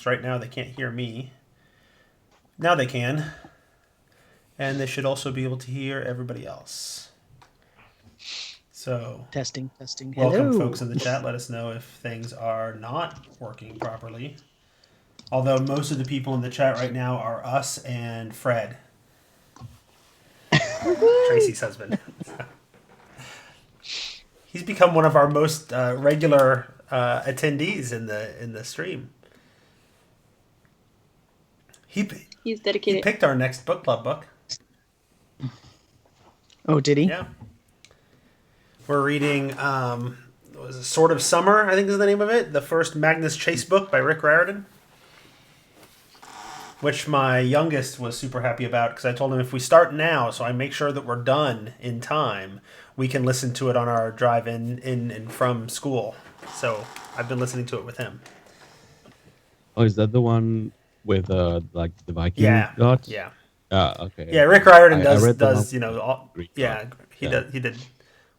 So right now they can't hear me. Now they can. And they should also be able to hear everybody else. So, testing. welcome, Hello. folks in the chat. Let us know if things are not working properly. Although most of the people in the chat right now are us and Fred, Tracy's husband. He's become one of our most regular attendees in the stream. He's dedicated. He picked our next book club book. Oh, did he? Yeah. We're reading was it Sword of Summer, I think is the name of it. The first Magnus Chase book by Rick Riordan. Which my youngest was super happy about because I told him if we start now, so I make sure that we're done in time, we can listen to it on our drive in and from school. So I've been listening to it with him. Oh, is that the one with like the Viking gods? Yeah. Okay. Yeah, Rick Riordan I read does he did.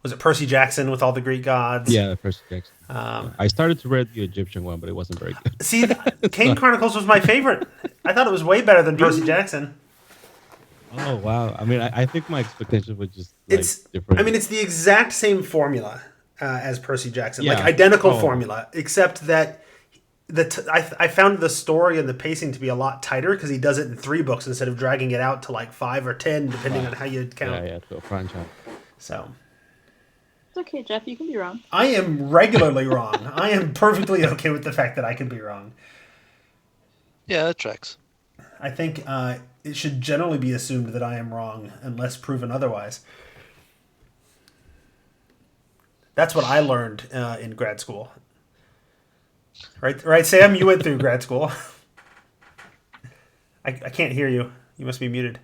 Was it Percy Jackson with all the Greek gods? Yeah, Percy Jackson. I started to read the Egyptian one, but it wasn't very good. See, Kane Chronicles was my favorite. I thought it was way better than Percy Jackson. Oh wow! I mean, I think my expectations were just different. I mean, it's the exact same formula as Percy Jackson, Yeah. like identical formula, except that I found the story and the pacing to be a lot tighter because he does it in 3 books instead of dragging it out to like 5 or 10, depending on how you count. Yeah, to a franchise. So. It's okay, Jeff. You can be wrong. I am regularly wrong. I am perfectly okay with the fact that I can be wrong. Yeah, that tracks. I think it should generally be assumed that I am wrong unless proven otherwise. That's what I learned in grad school. Right, Sam? You went through grad school. I can't hear you. You must be muted.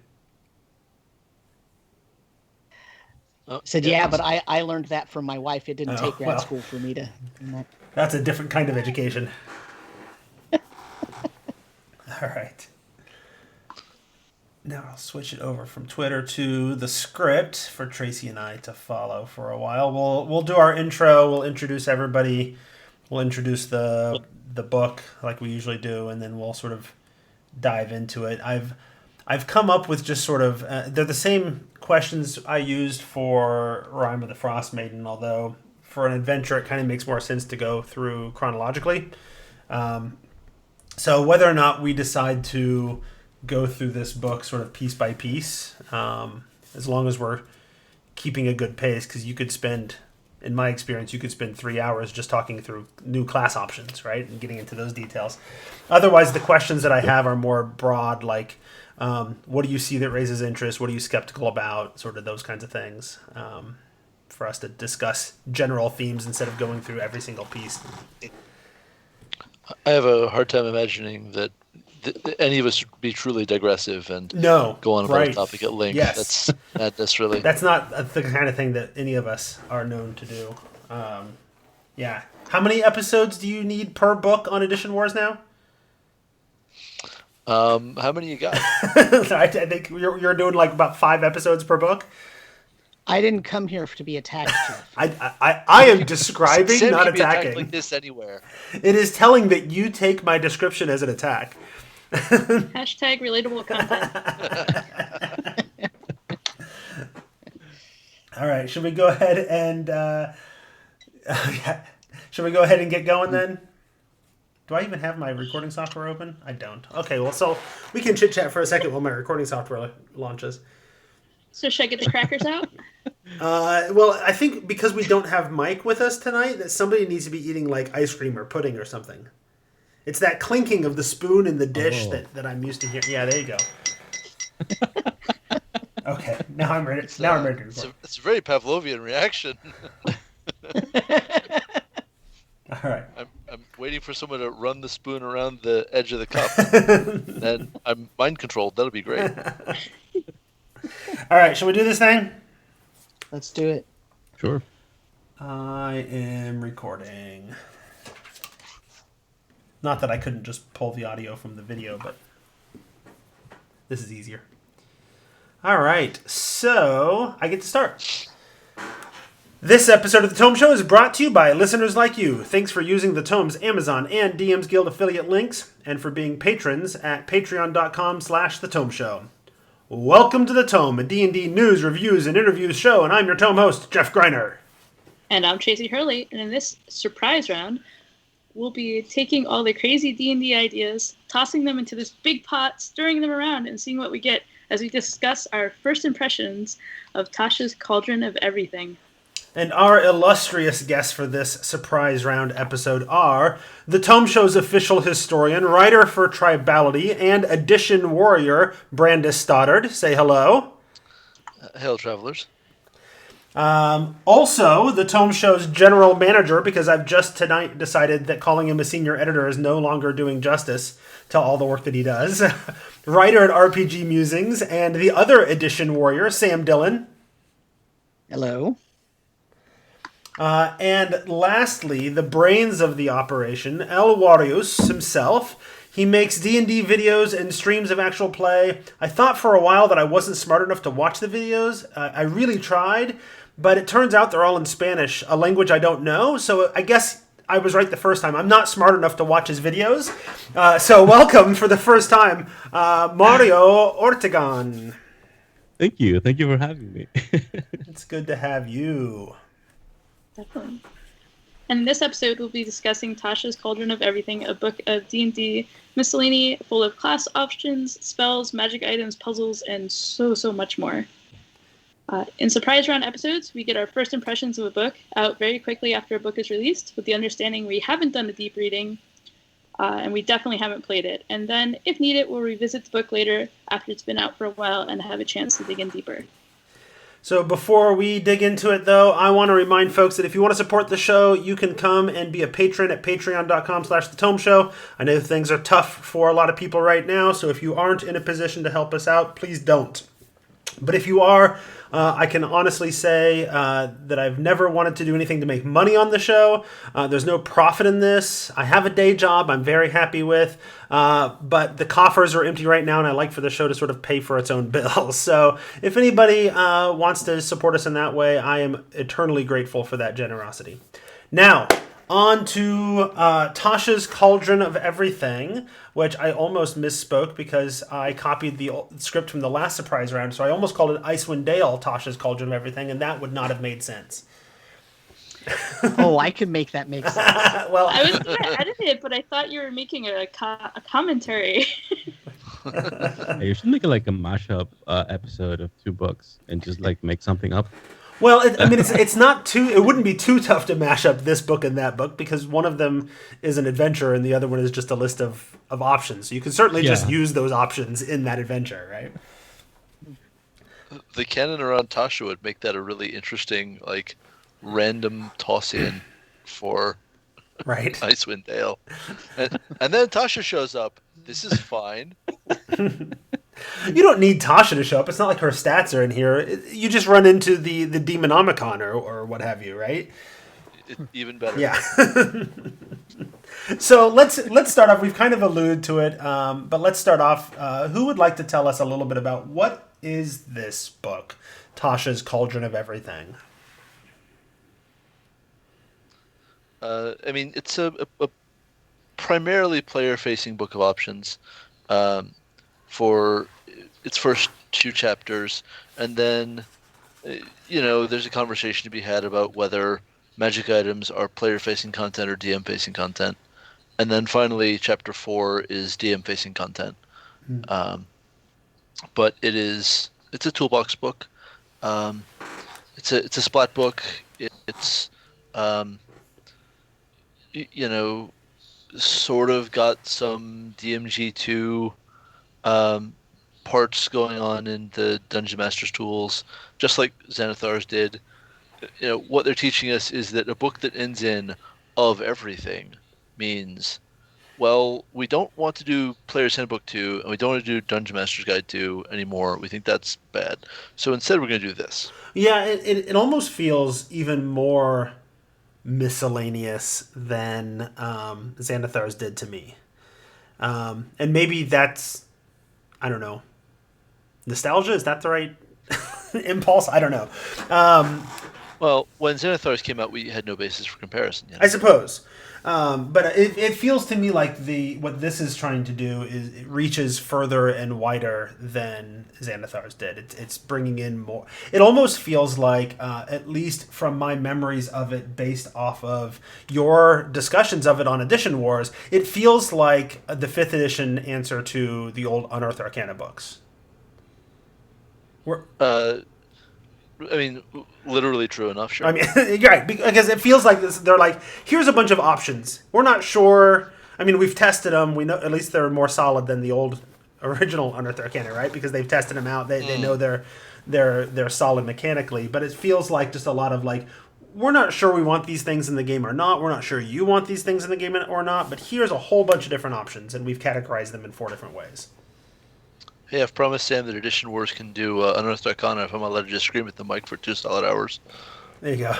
Oh, said, yeah, but I learned that from my wife. It didn't take grad school for me to. That's a different kind of education. All right. Now I'll switch it over from Twitter to the script for Tracy and I to follow for a while. We'll do our intro. We'll introduce everybody. We'll introduce the book like we usually do, and then we'll sort of dive into it. I've come up with just sort of they're the same questions I used for Rime of the Frost Maiden, although for an adventure it kind of makes more sense to go through chronologically. So whether or not we decide to go through this book sort of piece by piece, as long as we're keeping a good pace, because you could spend, in my experience, you could spend 3 hours just talking through new class options, right, and getting into those details. Otherwise, the questions that I have are more broad, like what do you see that raises interest? What are you skeptical about? Sort of those kinds of things for us to discuss general themes instead of going through every single piece. I have a hard time imagining that any of us would be truly digressive and go on about a topic at length. Yes. That's really... That's not the kind of thing that any of us are known to do. Yeah. How many episodes do you need per book on Edition Wars now? How many you got? I think you're doing like about 5 episodes per book. I didn't come here to be attacked, Jeff. I am describing, Sam not can be attacking. attacked like this anywhere. It is telling that you take my description as an attack. Hashtag relatable content. All right, should we go ahead and should we go ahead and get going then? Do I even have my recording software open? I don't. Okay, well, so we can chit chat for a second while my recording software launches. So should I get the crackers out? Well, I think because we don't have Mike with us tonight, that somebody needs to be eating like ice cream or pudding or something. It's that clinking of the spoon in the dish that I'm used to hearing. Yeah, there you go. Okay, now I'm ready. Now I'm ready to record. It's a very Pavlovian reaction. All right. I'm waiting for someone to run the spoon around the edge of the cup. And I'm mind controlled. That'll be great. All right, shall we do this thing? Let's do it. Sure. I am recording. Not that I couldn't just pull the audio from the video, but this is easier. All right, so I get to start. This episode of The Tome Show is brought to you by listeners like you. Thanks for using the Tome's Amazon and DM's Guild affiliate links, and for being patrons at patreon.com/The Tome Show. Welcome to The Tome, a D&D news, reviews, and interviews show, and I'm your Tome host, Jeff Greiner. And I'm Tracy Hurley, and in this surprise round, we'll be taking all the crazy D&D ideas, tossing them into this big pot, stirring them around, and seeing what we get as we discuss our first impressions of Tasha's Cauldron of Everything. And our illustrious guests for this surprise round episode are The Tome Show's official historian, writer for Tribality, and edition warrior, Brandis Stoddard. Say hello. Hail, travelers. Also, The Tome Show's general manager, because I've just tonight decided that calling him a senior editor is no longer doing justice to all the work that he does. Writer at RPG Musings, and the other edition warrior, Sam Dillon. Hello. And lastly, the brains of the operation, El Warius himself. He makes D&D videos and streams of actual play. I thought for a while that I wasn't smart enough to watch the videos. I really tried, but it turns out they're all in Spanish, a language I don't know. So I guess I was right the first time. I'm not smart enough to watch his videos. So welcome for the first time, Mario Ortegon. Thank you. Thank you for having me. It's good to have you. Definitely. And in this episode, we'll be discussing Tasha's Cauldron of Everything, a book of D&D miscellany full of class options, spells, magic items, puzzles, and so much more. In surprise round episodes, we get our first impressions of a book out very quickly after a book is released, with the understanding we haven't done a deep reading, and we definitely haven't played it. And then, if needed, we'll revisit the book later after it's been out for a while and have a chance to dig in deeper. So before we dig into it, though, I want to remind folks that if you want to support the show, you can come and be a patron at patreon.com/The Tome Show. I know things are tough for a lot of people right now, so if you aren't in a position to help us out, please don't. But if you are, I can honestly say that I've never wanted to do anything to make money on the show. There's no profit in this. I have a day job I'm very happy with, but the coffers are empty right now, and I like for the show to sort of pay for its own bills. So if anybody wants to support us in that way, I am eternally grateful for that generosity. Now, on to Tasha's Cauldron of Everything, which I almost misspoke because I copied the script from the last surprise round, so I almost called it Icewind Dale, Tasha's Cauldron of Everything, and that would not have made sense. Oh, I could make that make sense. Well, I was going to edit it, but I thought you were making a commentary. Hey, you should make like a mashup episode of two books and just like make something up. Well, it's not too. It wouldn't be too tough to mash up this book and that book because one of them is an adventure and the other one is just a list of options. So you can certainly just use those options in that adventure, right? The canon around Tasha would make that a really interesting, like, random toss-in for right Icewind Dale, and then Tasha shows up. This is fine. You don't need Tasha to show up. It's not like her stats are in here. You just run into the Demonomicon or what have you, right? Even better. Yeah. So let's start off. We've kind of alluded to it, but let's start off. Who would like to tell us a little bit about what is this book, Tasha's Cauldron of Everything? It's a primarily player-facing book of options. For its first two chapters, and then there's a conversation to be had about whether magic items are player-facing content or DM-facing content, and then finally chapter 4 is DM-facing content. But it's a toolbox book. It's a splat book. It's sort of got some DMG2 parts going on in the Dungeon Master's tools, just like Xanathar's did. What they're teaching us is that a book that ends in "of everything" means, well, we don't want to do Player's Handbook 2, and we don't want to do Dungeon Master's Guide 2 anymore. We think that's bad. So instead we're going to do this. Yeah, it almost feels even more miscellaneous than Xanathar's did to me. And maybe that's, I don't know, nostalgia? Is that the right impulse? I don't know. Well, when Xanathars came out, we had no basis for comparison yet. I suppose. But it feels to me like what this is trying to do is it reaches further and wider than Xanathars did. It's bringing in more. It almost feels like, at least from my memories of it based off of your discussions of it on Edition Wars, it feels like the 5th edition answer to the old Unearthed Arcana books. I mean, literally true enough, sure. I mean, you're right, because it feels like this. They're like, here's a bunch of options. We're not sure. I mean, we've tested them. We know at least they're more solid than the old original Unearthed Arcana, right? Because they've tested them out. They know they're solid mechanically. But it feels like just a lot of like, we're not sure we want these things in the game or not. We're not sure you want these things in the game or not. But here's a whole bunch of different options, and we've categorized them in 4 different ways. Hey, I've promised Sam that Edition Wars can do Unearthed Arcana if I'm allowed to just scream at the mic for 2 solid hours. There you go.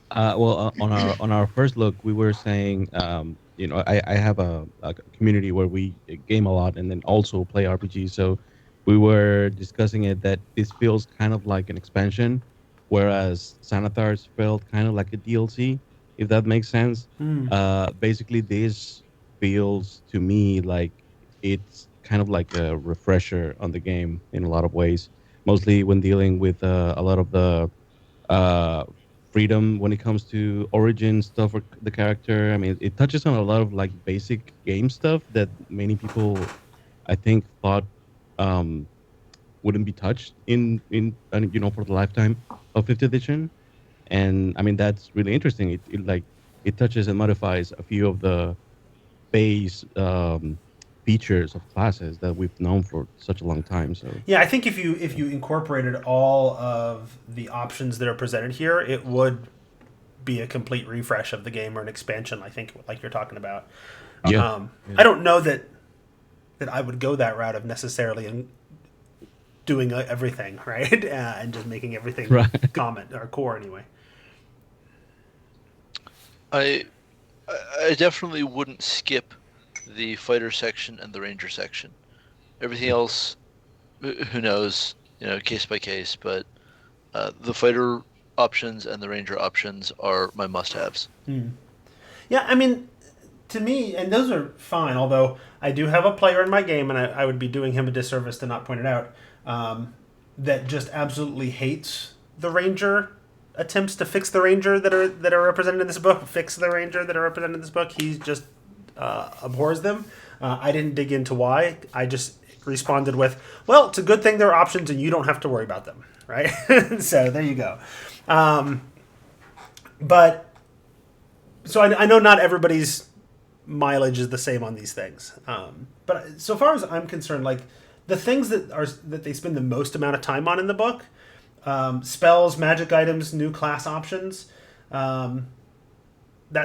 On our first look, we were saying, I have a community where we game a lot and then also play RPGs. So we were discussing it that this feels kind of like an expansion, whereas Xanathars felt kind of like a DLC, if that makes sense. Basically, this feels to me like it's kind of like a refresher on the game in a lot of ways, mostly when dealing with a lot of the freedom when it comes to origin stuff for the character. I mean, it touches on a lot of like basic game stuff that many people, I think, thought wouldn't be touched in for the lifetime of 5th edition. And I mean, that's really interesting. It touches and modifies a few of the base features of classes that we've known for such a long time. So yeah, I think if you incorporated all of the options that are presented here, it would be a complete refresh of the game or an expansion. I think, like you're talking about. Yeah. I don't know that I would go that route of necessarily doing everything right and just making everything common or core anyway. I definitely wouldn't skip the fighter section and the ranger section. Everything else, who knows, case by case. But the fighter options and the ranger options are my must-haves. Yeah, I mean, to me, and those are fine. Although I do have a player in my game, and I would be doing him a disservice to not point it out, that just absolutely hates the ranger attempts to fix the ranger that are represented in this book. Fix the ranger that are represented in this book. He just abhors them. I didn't dig into why. I just responded with, well, it's a good thing there are options and you don't have to worry about them, right? So there you go. But so I know not everybody's mileage is the same on these things. But so far as I'm concerned, like the things that they spend the most amount of time on in the book, spells, magic items, new class options, that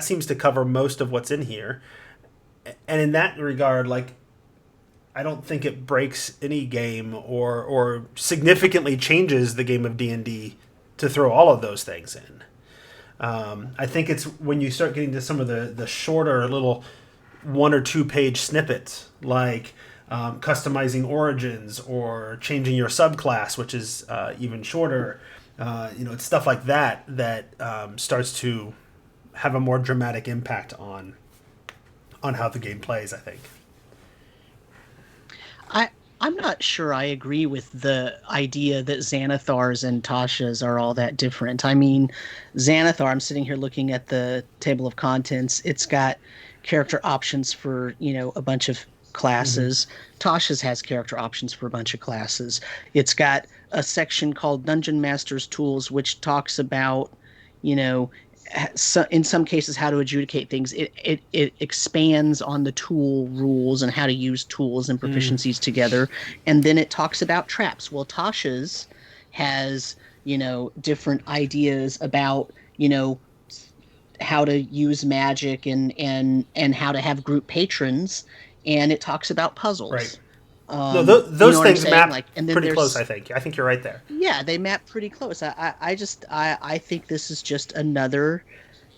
seems to cover most of what's in here. And in that regard, like, I don't think it breaks any game or significantly changes the game of D&D to throw all of those things in. I think it's when you start getting to some of the shorter little 1 or 2 page snippets, like customizing origins or changing your subclass, which is even shorter. It's stuff like that starts to have a more dramatic impact on how the game plays, I think. I'm not sure I agree with the idea that Xanathars and Tashas are all that different. I mean, Xanathar, I'm sitting here looking at the table of contents. It's got character options for, a bunch of classes. Tasha's has character options for a bunch of classes. It's got a section called Dungeon Master's Tools, which talks about, in some cases how to adjudicate things. It expands on the tool rules and how to use tools and proficiencies together, and then it talks about traps. Well, Tasha's has different ideas about how to use magic and how to have group patrons, and it talks about puzzles. Right. No, those things map pretty close, I think. I think you're right there. Yeah, they map pretty close. I think this is just another,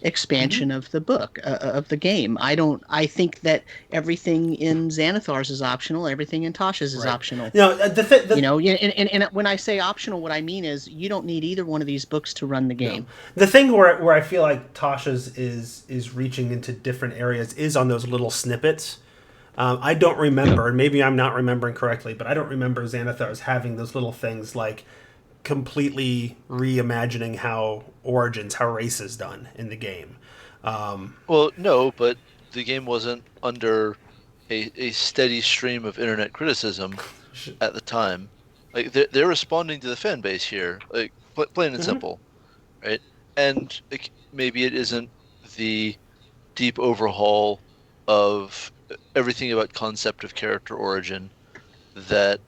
expansion of the book, of the game. I think that everything in Xanathar's is optional, everything in Tasha's is Right. optional. You know, And when I say optional, what I mean is you don't need either one of these books to run the game. the thing where I feel like Tasha's is reaching into different areas is on those little snippets. I don't remember, and maybe I'm not remembering correctly, but I don't remember Xanathar's having those little things like completely reimagining how race is done in the game. Well, no, but the game wasn't under a steady stream of internet criticism at the time. Like they're responding to the fan base here, like plain and simple, right? And like, maybe it isn't the deep overhaul of everything about concept of character origin that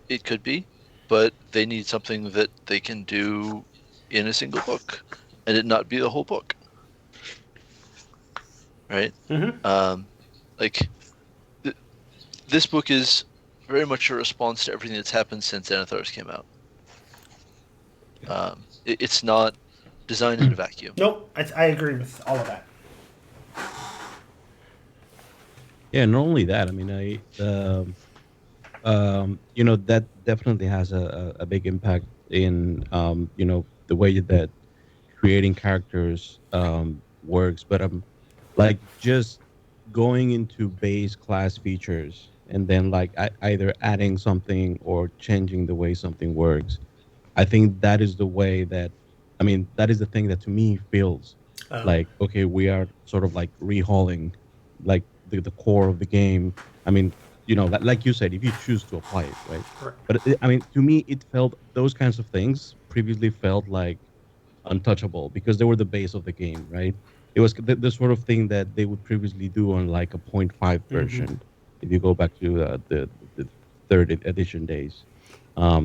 it could be, but they need something that they can do in a single book, and it not be the whole book, right? Like this book is very much a response to everything that's happened since Xanathar's came out. It's not designed in a vacuum. Nope, I agree with all of that. Yeah, not only that. I mean, that definitely has a big impact in the way that creating characters works. But like just going into base class features and then like either adding something or changing the way something works. I think that is the way that, I mean, that is the thing that to me feels like, okay, we are sort of like rehauling like the core of the game. I mean, like you said, if you choose to apply it, right? But I mean, to me, it felt those kinds of things previously felt like untouchable because they were the base of the game, right? It was the sort of thing that they would previously do on like a point 0.5 version. If you go back to the third edition days. I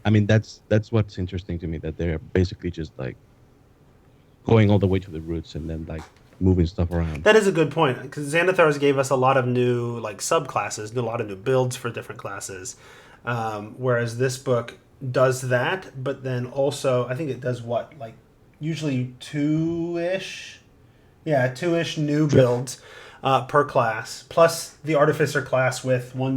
mean, that's what's interesting to me, that they're basically just like going all the way to the roots and then like moving stuff around. That is a good point, because Xanathar's gave us a lot of new like subclasses, a lot of new builds for different classes, whereas this book does that, but then also I think it does what, like usually two-ish new builds per class, plus the artificer class with 4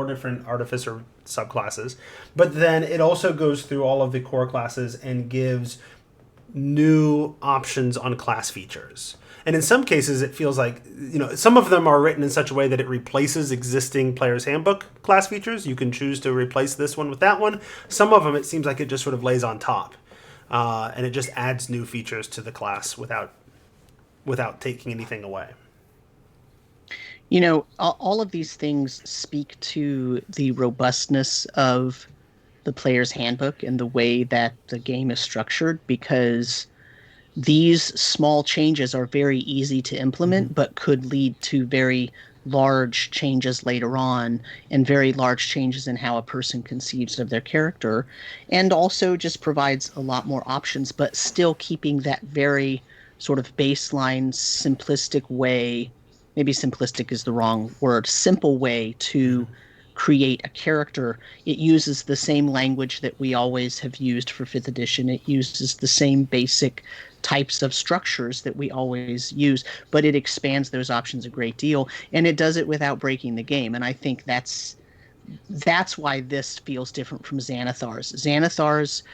different artificer subclasses. But then it also goes through all of the core classes and gives new options on class features. And in some cases, it feels like, some of them are written in such a way that it replaces existing player's handbook class features. You can choose to replace this one with that one. Some of them, it seems like it just sort of lays on top. And it just adds new features to the class without taking anything away. All of these things speak to the robustness of the player's handbook and the way that the game is structured, because these small changes are very easy to implement, but could lead to very large changes later on, and very large changes in how a person conceives of their character, and also just provides a lot more options, but still keeping that very sort of baseline simplistic way, maybe simplistic is the wrong word, simple way to create a character. It uses the same language that we always have used for 5th edition. It uses the same basic types of structures that we always use, but it expands those options a great deal, and it does it without breaking the game. And I think that's why this feels different from Xanathar's. Xanathar's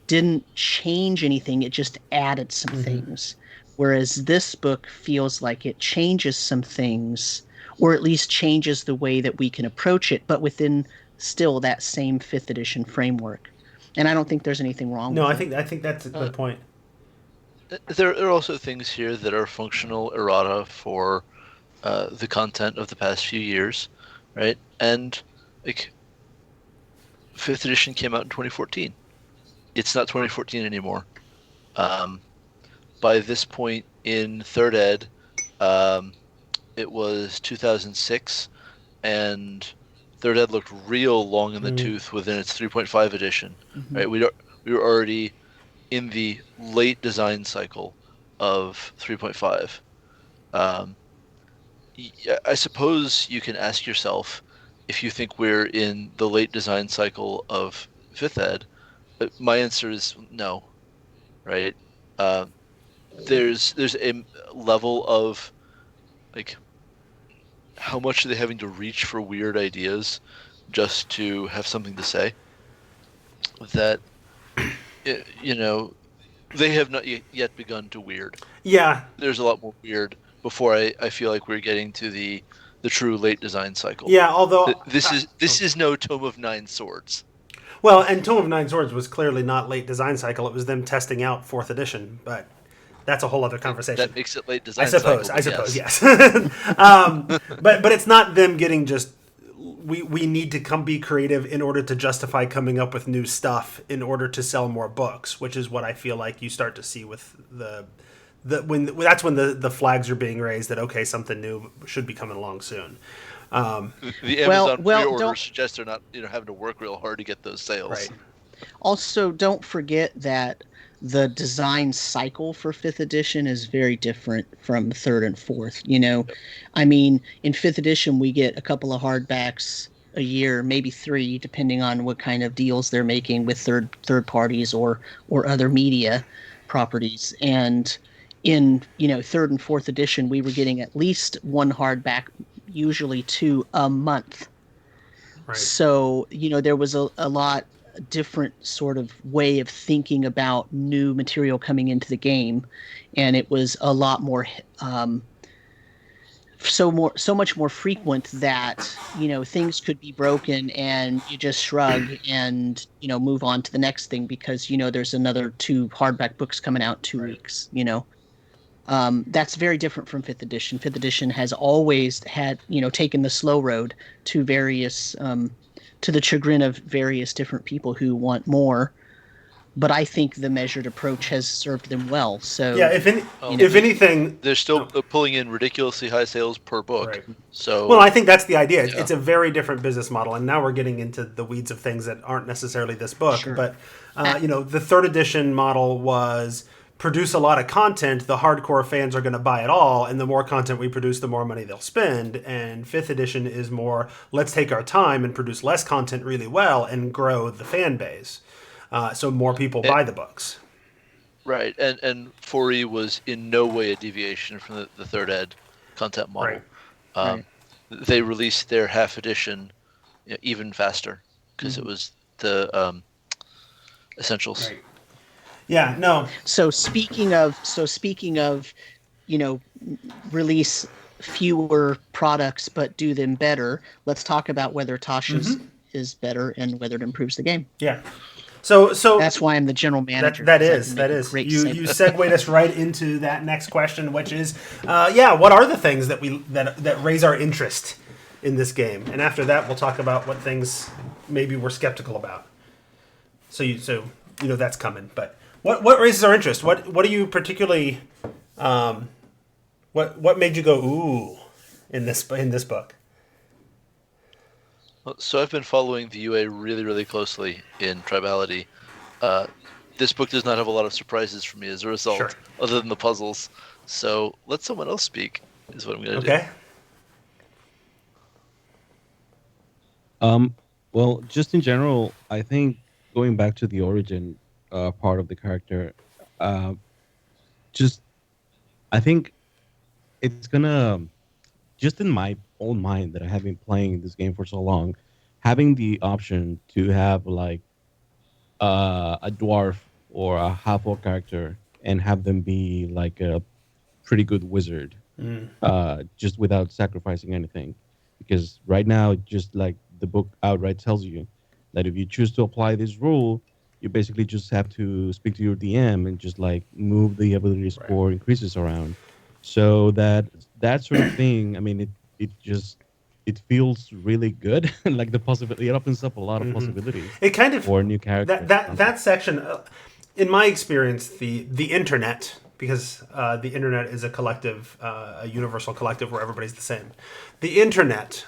didn't change anything, it just added some things. Whereas this book feels like it changes some things, or at least changes the way that we can approach it, but within still that same 5th edition framework. And I don't think there's anything wrong with it. I think that's a good point. There are also things here that are functional errata for the content of the past few years, right? And like 5th edition came out in 2014. It's not 2014 anymore. By this point in 3rd ed, it was 2006, and 3rd ed looked real long in the tooth within its 3.5 edition. Right? We were already in the late design cycle of 3.5. I suppose you can ask yourself if you think we're in the late design cycle of 5th ed. My answer is no, right? there's a level of like how much are they having to reach for weird ideas just to have something to say that you know they have not yet begun to weird. Yeah, There's a lot more weird before I feel like we're getting to the true late design cycle. yeah. Although This is no Tome of Nine Swords. well, and Tome of Nine Swords was clearly not late design cycle. It was them testing out fourth edition, but that's a whole other conversation. That makes it late design I suppose. cycle. I suppose. Yes. But it's not them getting just. We need to be creative in order to justify coming up with new stuff in order to sell more books, which is what I feel like you start to see with when the flags are being raised that okay, something new should be coming along soon. The Amazon pre-order don't- suggests they're not having to work real hard to get those sales. Right. Also, don't forget that the design cycle for fifth edition is very different from third and fourth. I mean, in fifth edition, we get a couple of hardbacks a year, maybe 3, depending on what kind of deals they're making with third parties or other media properties. And in third and fourth edition, we were getting at least 1 hardback, usually 2 a month. Right. So there was a lot different sort of way of thinking about new material coming into the game, and it was a lot more so much more frequent that things could be broken and you just shrug and move on to the next thing because there's another 2 hardback books coming out 2 weeks. That's very different from fifth edition. Fifth edition has always had taken the slow road to various to the chagrin of various different people who want more, but I think the measured approach has served them well. So Yeah, if anything, They're still pulling in ridiculously high sales per book. Right. So well, I think that's the idea. Yeah. It's a very different business model, and now we're getting into the weeds of things that aren't necessarily this book. Sure. But the third edition model was produce a lot of content. The hardcore fans are going to buy it all, and the more content we produce, the more money they'll spend. And fifth edition is more let's take our time and produce less content really well and grow the fan base, so more people buy the books. right, and 4E was in no way a deviation from the third ed content model. Right. They released their half edition even faster because it was the essentials. Right. Yeah. No. So speaking of, release fewer products but do them better. Let's talk about whether Tasha's is better and whether it improves the game. Yeah. So That's why I'm the general manager. That 'cause I is. can make a great You segment. segued us right into that next question, which is, what are the things that raise our interest in this game? And after that, we'll talk about what things maybe we're skeptical about. So that's coming. But what raises our interest? What do you particularly, what made you go ooh in this book? So I've been following the UA really, really closely in Tribality. This book does not have a lot of surprises for me as a result, Sure. other than the puzzles. So let someone else speak, is what I'm going to do. Okay. Well, just in general, I think going back to the origin part of the character, I think it's gonna, just in my own mind that I have been playing this game for so long, having the option to have like a dwarf or a half-orc character and have them be like a pretty good wizard, just without sacrificing anything. Because right now, just like the book outright tells you, that if you choose to apply this rule, you basically just have to speak to your DM and just like move the ability score increases around. So that sort of thing, I mean, it feels really good. Like the possibility, it opens up a lot of possibilities. It kind of for new characters. That section, in my experience, the internet, because the internet is a collective, a universal collective where everybody's the same. The internet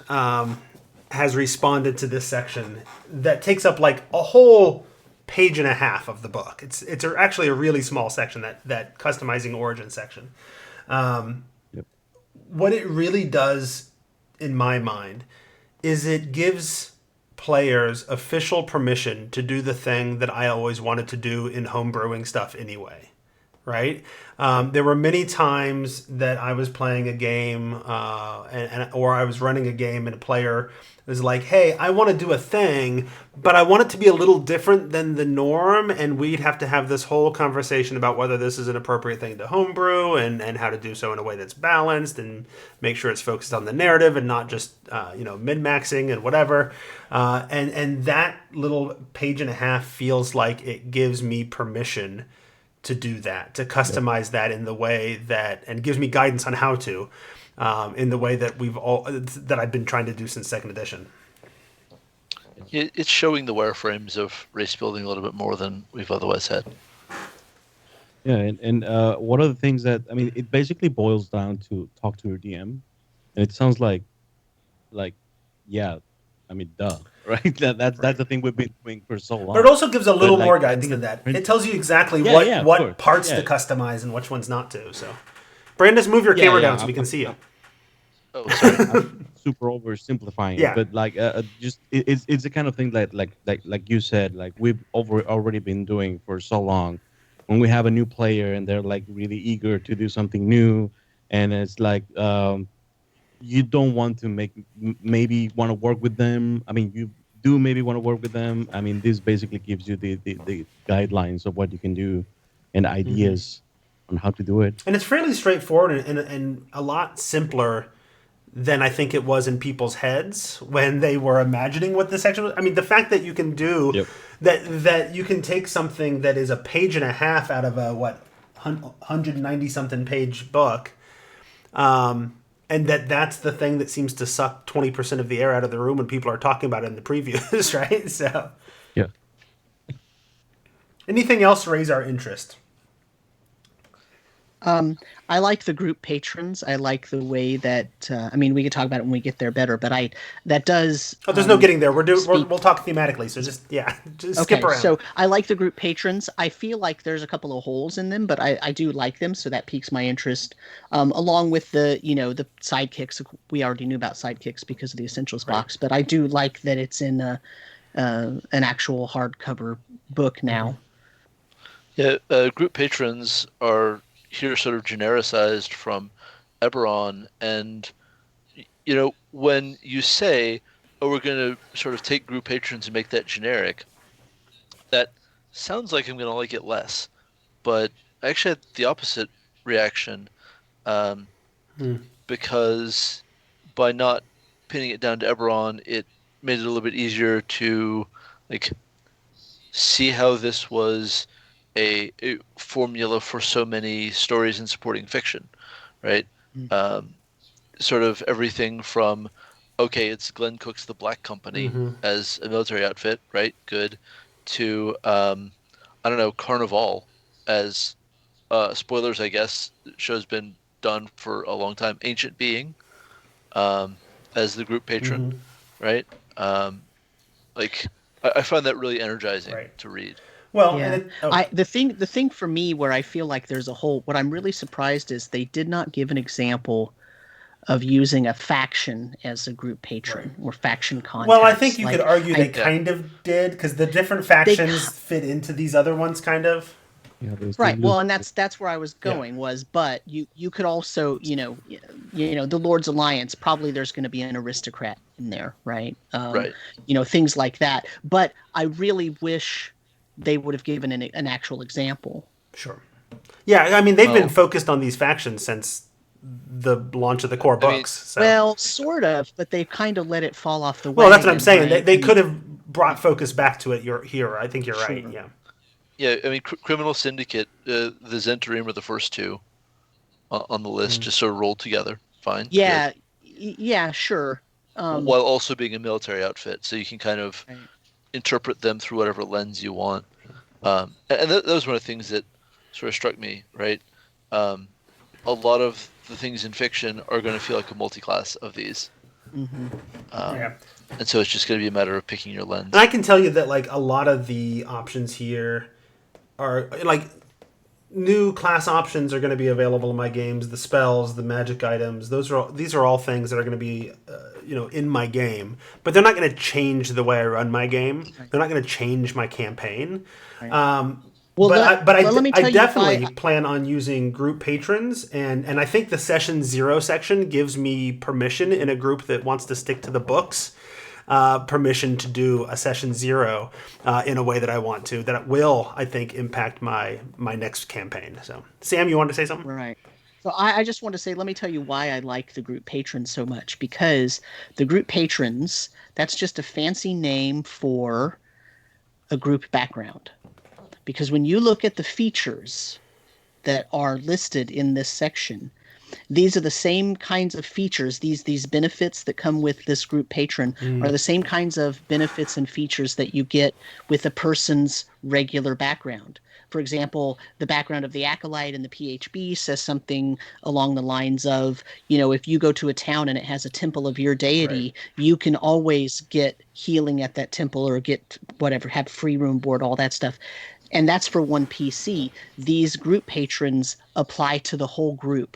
has responded to this section that takes up like a whole page and a half of the book. It's actually a really small section, that customizing origin section. What it really does, in my mind, is it gives players official permission to do the thing that I always wanted to do in homebrewing stuff anyway, right? There were many times that I was playing a game, or I was running a game, and a player was like, "Hey, I want to do a thing, but I want it to be a little different than the norm," and we'd have to have this whole conversation about whether this is an appropriate thing to homebrew and how to do so in a way that's balanced and make sure it's focused on the narrative and not just min-maxing and whatever. And that little page and a half feels like it gives me permission to do that, to customize that in the way that, and gives me guidance on how to, in the way that that I've been trying to do since second edition. It's showing the wireframes of race building a little bit more than we've otherwise had. Yeah, and one of the things that, I mean, it basically boils down to talk to your DM, and it sounds like, yeah, I mean, duh, right? That's the thing we've been doing for so long. But it also gives a little But, like, more I guidance think than that. it's- It tells you exactly Yeah, what yeah, of course. what parts Yeah. to customize and which ones not to. So, Brandis, move your Yeah, camera yeah, down so we can see you. Oh, sorry. I'm super oversimplifying Yeah. it, but like just it's the kind of thing that like you said, like we've already been doing for so long. When we have a new player and they're like really eager to do something new, and it's like you don't want to maybe want to work with them. I mean, you do maybe want to work with them. I mean, this basically gives you the guidelines of what you can do and ideas on how to do it. And it's fairly straightforward and a lot simpler than I think it was in people's heads when they were imagining what this section was. I mean, the fact that you can do Yep. that you can take something that is a page and a half out of a 190 something page book, and that's the thing that seems to suck 20% of the air out of the room when people are talking about it in the previews, right? So, Yeah. anything else to raise our interest? I like the group patrons. I like the way that I mean, we could talk about it when we get there better, but that does. Oh, there's no getting there. We'll speak- talk thematically. So just Okay, skip around. so I like the group patrons. I feel like there's a couple of holes in them, but I do like them, so that piques my interest. Along with the the sidekicks. We already knew about sidekicks because of the Essentials box, but I do like that it's in an actual hardcover book now. Yeah, group patrons are here sort of genericized from Eberron, and when you say, "Oh, we're going to sort of take group patrons and make that generic," that sounds like I'm going to like it less. But I actually had the opposite reaction, because by not pinning it down to Eberron, it made it a little bit easier to like see how this was a formula for so many stories in supporting fiction, right? Sort of everything from, okay, it's Glenn Cook's The Black Company as a military outfit, right? Good. To, I don't know, Carnival as, spoilers, I guess, the show's been done for a long time. Ancient Being as the group patron, right? Like, I find that really energizing to read. Well, Yeah, and the thing for me where I feel like there's a hole. What I'm really surprised is they did not give an example of using a faction as a group patron or faction contacts. well, I think you Like, could argue they Yeah. kind of did because the different factions fit into these other ones, kind of. Yeah, right. Well, and that's where I was going was, but you could also the Lord's Alliance, probably there's going to be an aristocrat in there, right? Right. Things like that. But I really wish they would have given an actual example. Sure. Yeah, I mean they've been focused on these factions since the launch of the core I mean, books. So. Well, sort of, but they've kind of let it fall off the wagon. Well, that's what I'm saying. Right? They could have brought focus back to it. Here, I think you're right. Sure. Yeah. Yeah, I mean, Criminal Syndicate, the Zentarim were the first two on the list, just sort of rolled together. Fine. Yeah, yeah, sure. While also being a military outfit, so you can kind of interpret them through whatever lens you want. And that was one of the things that sort of struck me, right? A lot of the things in fiction are going to feel like a multi-class of these. Yeah. And so it's just going to be a matter of picking your lens. And I can tell you that like a lot of the options here are like new class options are going to be available in my games. The spells, the magic items, these are all things that are going to be in my game, but they're not going to change the way I run my game. They're not going to change my campaign. Well, let me I tell you definitely why. plan on using group patrons, and I think the session 0 section gives me permission in a group that wants to stick to the books, permission to do a session 0 in a way that I want to. That will, I think, impact my next campaign. So, Sam, you want to say something? Right. So I just want to say, let me tell you why I like the group patrons so much. Because the group patrons, that's just a fancy name for a group background. Because when you look at the features that are listed in this section, these are the same kinds of features. These benefits that come with this group patron are the same kinds of benefits and features that you get with a person's regular background. For example, the background of the acolyte in the PHB says something along the lines of, if you go to a town and it has a temple of your Right. deity, you can always get healing at that temple or get whatever, have free room board, all that stuff. And that's for one PC. These group patrons apply to the whole group.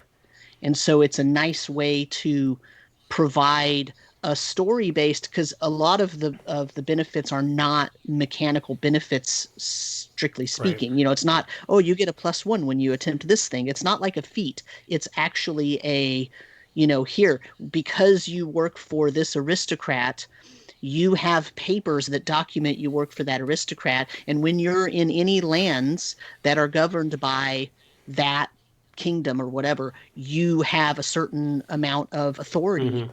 And so it's a nice way to provide a story based, because a lot of the benefits are not mechanical benefits, strictly Right. speaking. It's not, oh, you get a +1 when you attempt this thing. It's not like a feat. It's actually here, because you work for this aristocrat, you have papers that document you work for that aristocrat. And when you're in any lands that are governed by that kingdom or whatever, you have a certain amount of authority,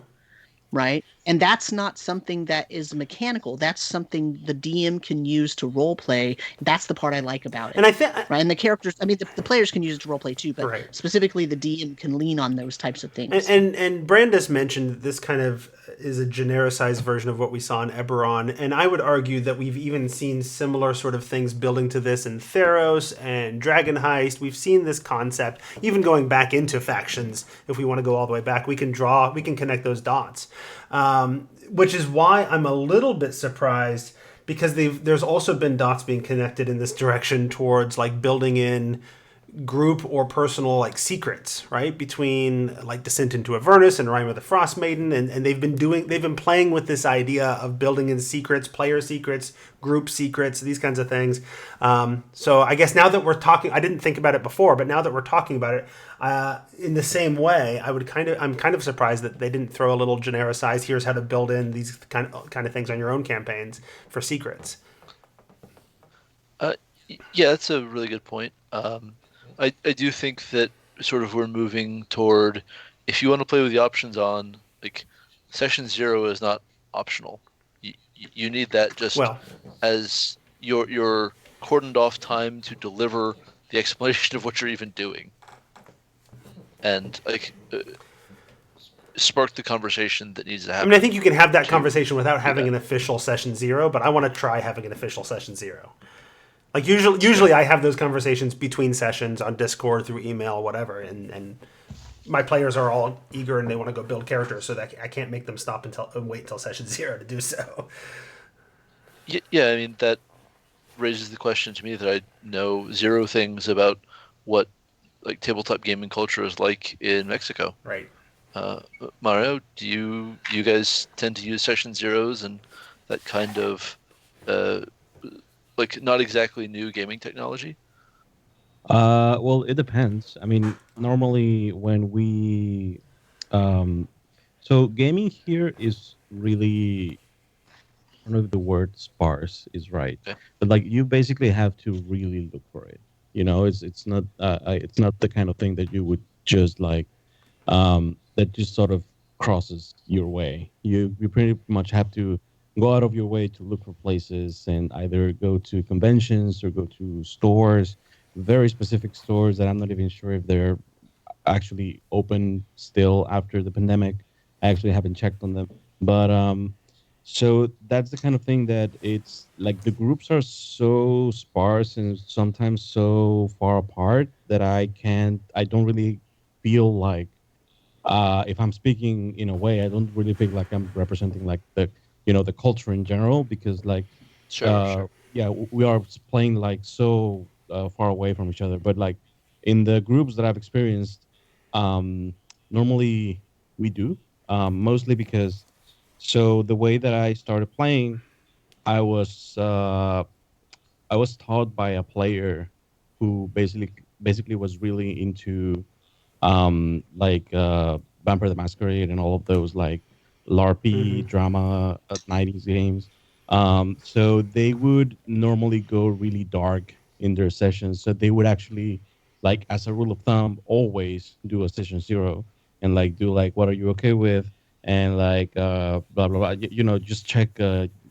right? And that's not something that is mechanical. That's something the DM can use to role play. That's the part I like about And it. I think Right. And the characters, I mean, the players can use it to role play too, but right. specifically the DM can lean on those types of things. And Brandis mentioned that this kind of is a genericized version of what we saw in Eberron, and I would argue that we've even seen similar sort of things building to this in Theros and Dragon Heist. We've seen this concept, even going back into factions. If we want to go all the way back, we can connect those dots, which is why I'm a little bit surprised, because there's also been dots being connected in this direction towards like building in group or personal like secrets, right, between like Descent into Avernus and Rime of the Frost Maiden, and they've been playing with this idea of building in secrets, player secrets, group secrets, these kinds of things. So I guess now that we're talking, I didn't think about it before, but now that we're talking about it, in the same way, I'm kind of surprised that they didn't throw a little genericized, here's how to build in these kind of things on your own campaigns for secrets. Yeah, that's a really good point. I do think that sort of we're moving toward, if you want to play with the options on, like, session 0 is not optional. You need that just Well, as your cordoned off time to deliver the explanation of what you're even doing, and like spark the conversation that needs to I happen. mean, I think you can have that to conversation without do having that. an official session 0, but I want to try having an official session 0. Like usually I have those conversations between sessions on Discord, through email, whatever, and my players are all eager and they want to go build characters, so that I can't make them stop and wait until session 0 to do so. Yeah, I mean, that raises the question to me that I know zero things about what like tabletop gaming culture is like in Mexico. Right. Mario, do you guys tend to use session 0s and that kind of like not exactly new gaming technology? Well, it depends. I mean, normally when we, um, so gaming here is really, I don't know if the word sparse is right, Okay. but like you basically have to really look for it. It's not the kind of thing that you would just like, that just sort of crosses your way. You pretty much have to go out of your way to look for places and either go to conventions or go to stores, very specific stores that I'm not even sure if they're actually open still after the pandemic. I actually haven't checked on them, but so that's the kind of thing that it's like the groups are so sparse and sometimes so far apart that I don't really feel like if I'm speaking in a way, I don't really feel like I'm representing like the culture in general, because like Sure. yeah, we are playing like so far away from each other. But like in the groups that I've experienced, um, normally we do, mostly because so the way that I started playing, I was uh, I was taught by a player who basically was really into like Vampire the Masquerade and all of those like Mm-hmm. LARPy drama 90s games. So they would normally go really dark in their sessions. So they would actually, like, as a rule of thumb, always do a session zero and like do like, what are you okay with? And like, blah, blah, blah. Just check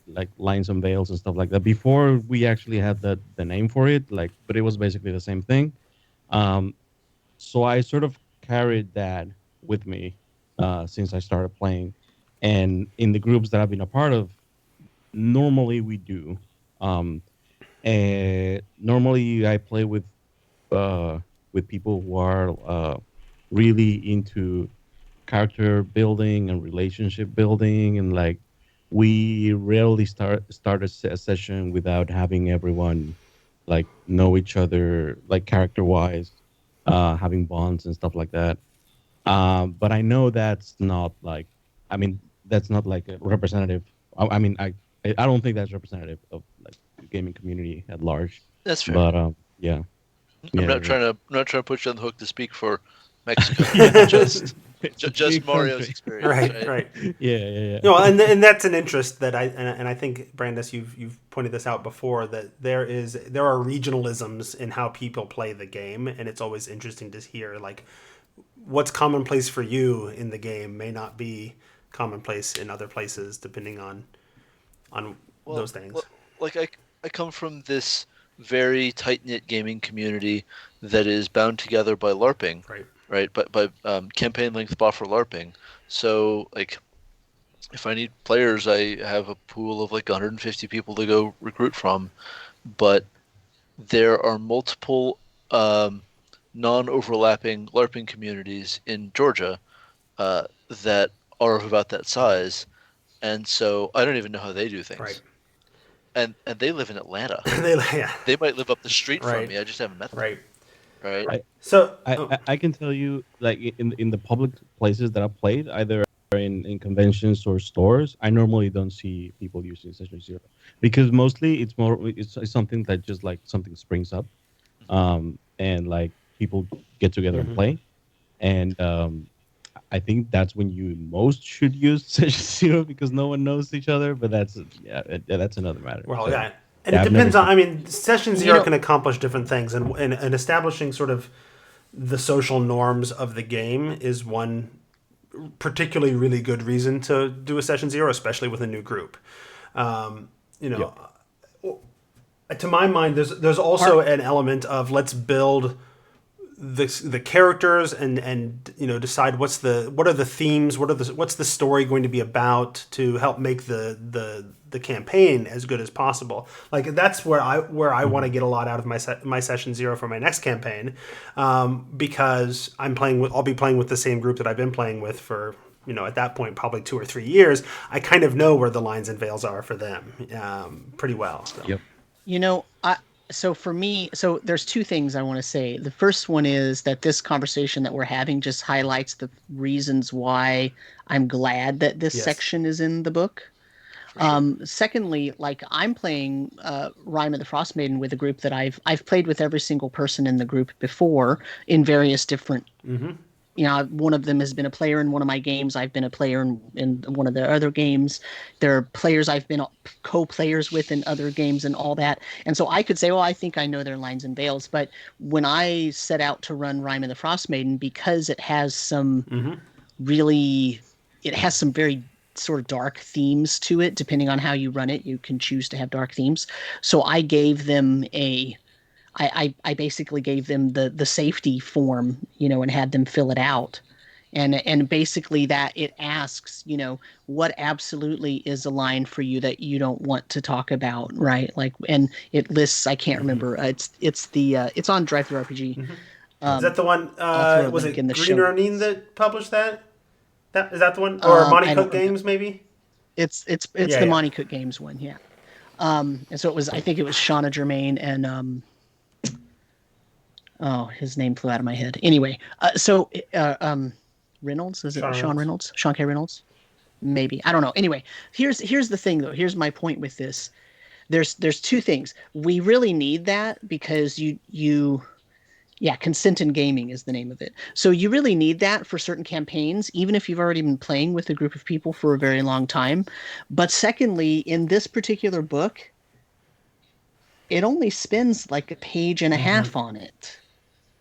like lines and veils and stuff like that. Before we actually had the name for it, like, but it was basically the same thing. Um, so I sort of carried that with me since I started playing, and in the groups that I've been a part of, normally we do. Um, and normally I play with people who are really into character building and relationship building, and like we rarely start a session without having everyone like know each other, like character wise, having bonds and stuff like that. But I know that's not like, I mean, that's not like a representative. I don't think that's representative of like the gaming community at large. That's fair. But yeah, I'm yeah, yeah. not trying to put you on the hook to speak for Mexico. Yeah. just It's a just big Mario's country. experience, Right, right. Yeah, yeah, yeah. And that's an interest that I think, Brandis, you've pointed this out before, that there are regionalisms in how people play the game, and it's always interesting to hear like what's commonplace for you in the game may not be commonplace in other places, depending on well, those things. like I come from this very tight knit gaming community that is bound together by LARPing, Right. right? But by campaign length buffer LARPing. So like, if I need players, I have a pool of like 150 people to go recruit from. But there are multiple non-overlapping LARPing communities in Georgia that are of about that size, and so I don't even know how they do Right. things. And they live in Atlanta. Yeah. They might live up the street from Right. me. I just haven't met them. Right. Right? So I can tell you, like in the public places that I've played, either in conventions or stores, I normally don't see people using Session Zero because mostly it's something that just like something springs up, and like people get together and mhm. play, and I think that's when you most should use Session Zero because no one knows each other. But that's another matter. Well, So yeah. And yeah, it I've never depends on, seen. I mean, session You zero know, can accomplish different things, and establishing sort of the social norms of the game is one particularly really good reason to do a session zero, especially with a new group. You Yep. know, to my mind, there's also an element of let's build the characters and decide what are the themes, what's the story going to be about to help make the campaign as good as possible. Like that's where I want to get a lot out of my session zero for my next campaign, because I'll be playing with the same group that I've been playing with for at that point probably 2 or 3 years. I kind of know where the lines and veils are for them pretty well. So. Yep. So for me, so there's two things I want to say. The first one is that this conversation that we're having just highlights the reasons why I'm glad that this Yes. section is in the book. Secondly, like I'm playing Rime of the Frost Maiden with a group that I've played with every single person in the group before in various different. One of them has been a player in one of my games. I've been a player in one of the other games. There are players I've been co-players with in other games and all that. And so I could say, well, I think I know their lines and veils. But when I set out to run Rime of the Frost Maiden, because it has some it has some very sort of dark themes to it. Depending on how you run it, you can choose to have dark themes. So I gave them I basically gave them the safety form, and had them fill it out. And basically that it asks, what absolutely is a line for you that you don't want to talk about, right? Like, and it lists, I can't remember. It's on Drive Through RPG. Is that the one? I'll throw a Was link it in the Green show Ronin notes. that published that? Is that the one? Or Monty I Cook don't remember. Games, maybe? It's Yeah, the yeah. Monty Cook Games one, yeah. And so I think it was Shauna Germain and oh, his name flew out of my head. Anyway, Reynolds, is it Sean Sean Reynolds. Reynolds? Sean K. Reynolds? Maybe. I don't know. Anyway, here's the thing though. Here's my point with this. there's two things. We really need that because yeah, consent in gaming is the name of it. So you really need that for certain campaigns, even if you've already been playing with a group of people for a very long time. But secondly, in this particular book, it only spends like a page and a half on it.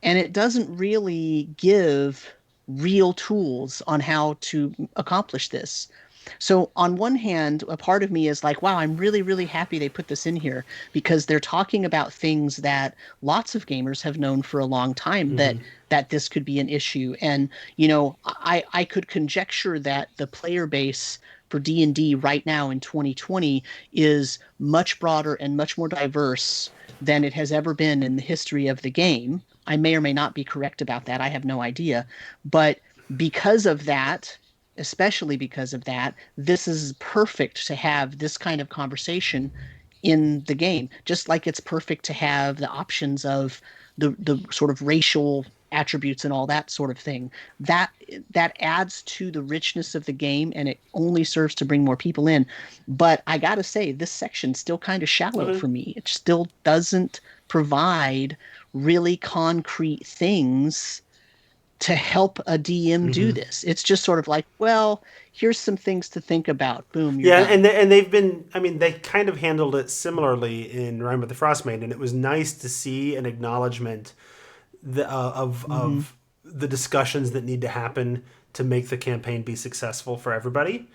And it doesn't really give real tools on how to accomplish this. So on one hand, a part of me is like, wow, I'm really, really happy they put this in here because they're talking about things that lots of gamers have known for a long time that this could be an issue. And, I could conjecture that the player base for D&D right now in 2020 is much broader and much more diverse than it has ever been in the history of the game. I may or may not be correct about that. I have no idea. But because of that, especially because of that, this is perfect to have this kind of conversation in the game. Just like it's perfect to have the options of the sort of racial attributes and all that sort of thing. That adds to the richness of the game, and it only serves to bring more people in. But I gotta say, this section's still kind of shallow for me. It still doesn't provide really concrete things to help a DM do this. It's just sort of like, well, here's some things to think about. Boom, you're done. And they've been. I mean, they kind of handled it similarly in Rime of the Frostmaiden, and it was nice to see an acknowledgement of the discussions that need to happen to make the campaign be successful for everybody.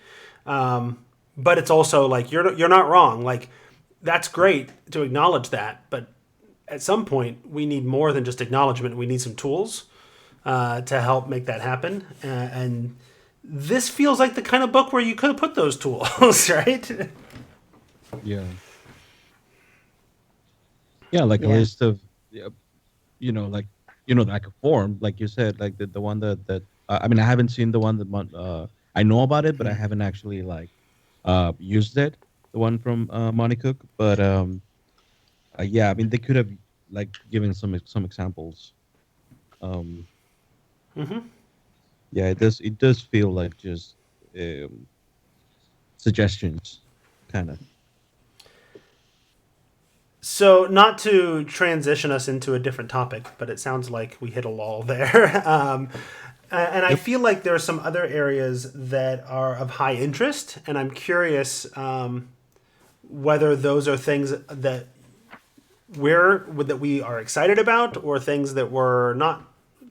But it's also like you're not wrong. Like that's great to acknowledge that, but at some point we need more than just acknowledgement. We need some tools to help make that happen. And this feels like the kind of book where you could have put those tools, right? Yeah. Yeah, like a list of, like a form, like you said, like the one that I mean, I haven't seen the one that I know about it, but I haven't actually used it. The one from Monty Cook, but yeah, I mean, they could have like given some examples. Yeah, it does feel like just suggestions, kind of. So, not to transition us into a different topic, but it sounds like we hit a lull there. And I feel like there are some other areas that are of high interest, and I'm curious whether those are things that we are excited about or things that we're not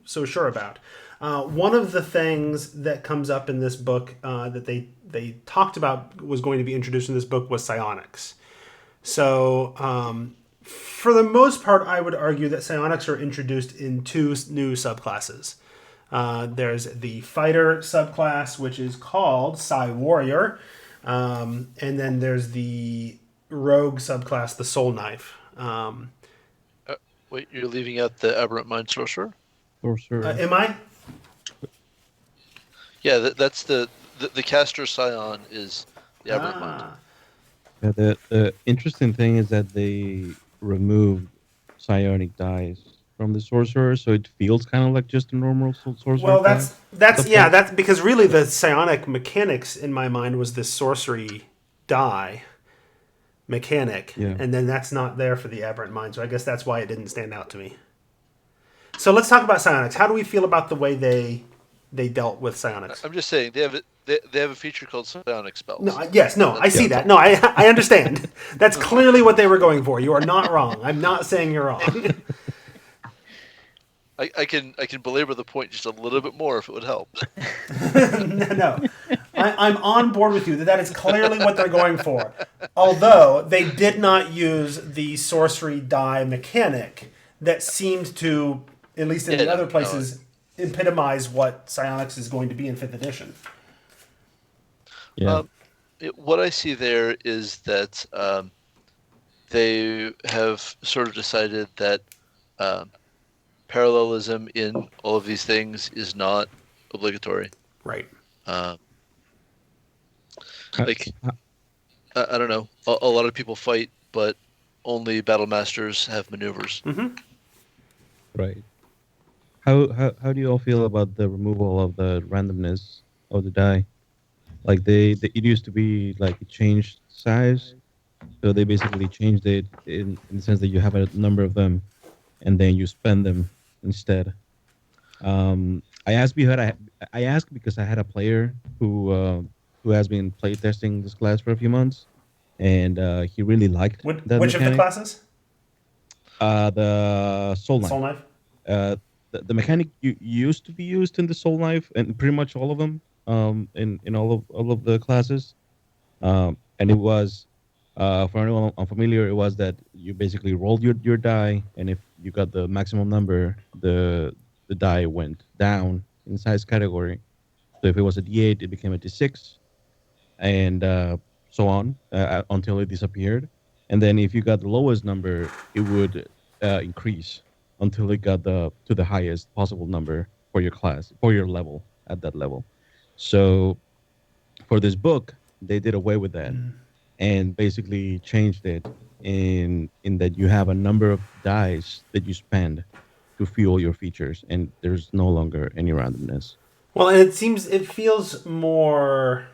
so sure about. One of the things that comes up in this book that they talked about was going to be introduced in this book was psionics. So, for the most part, I would argue that psionics are introduced in two new subclasses. There's the fighter subclass, which is called Psi Warrior, and then there's the rogue subclass, the Soul Knife. Wait, you're leaving out the Aberrant Mind Sorcerer? Am I? Yeah, that's the caster scion is the Aberrant Mind. Yeah, the interesting thing is that they removed psionic dice from the sorcerer, so it feels kind of like just a normal sorcerer. Well, that's because really the psionic mechanics in my mind was this sorcery die mechanic, and then that's not there for the Aberrant Mind, so I guess that's why it didn't stand out to me. So let's talk about psionics. How do we feel about the way they dealt with psionics? I'm just saying they have a feature called psionic spells. No, I see that. No, I understand. That's clearly what they were going for. You are not wrong. I'm not saying you're wrong. I can belabor the point just a little bit more if it would help. No. I'm on board with you that is clearly what they're going for. Although they did not use the sorcery die mechanic that seemed to, at least in the other places, epitomize what psionics is going to be in 5th edition. Yeah. What I see there is that they have sort of decided that parallelism in all of these things is not obligatory. Right. I don't know. A lot of people fight, but only battle masters have maneuvers. Mm-hmm. Right. How do you all feel about the removal of the randomness of the die? Like it used to be like it changed size, So they basically changed it in the sense that you have a number of them, and then you spend them instead. I asked because I asked because I had a player who has been playtesting this class for a few months, and he really liked that Which of the mechanic. classes? The Soul Soul Knife. Knife. The mechanic used to be used in the Soul Knife and pretty much all of them. In all of the classes. And it was for anyone unfamiliar, it was that you basically rolled your die, and if you got the maximum number, the die went down in size category. So if it was a D8, it became a D6, and so on until it disappeared. And then if you got the lowest number, it would increase until it got the highest possible number for your class, for your level at that level. So for this book, they did away with that and basically changed it in that you have a number of dice that you spend to fuel your features, and there's no longer any randomness. Well, and it feels more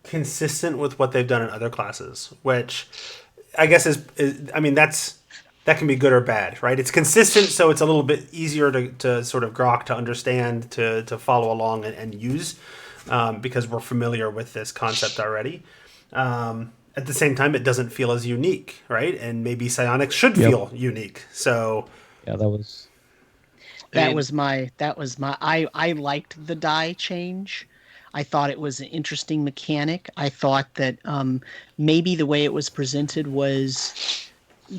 consistent with what they've done in other classes, which I guess is I mean that can be good or bad, right? It's consistent, so it's a little bit easier to sort of grok, to understand, to follow along and use, because we're familiar with this concept already. At the same time, it doesn't feel as unique, right? And maybe psionics should feel unique. So Yeah, that was That was my I liked the die change. I thought it was an interesting mechanic. I thought that maybe the way it was presented was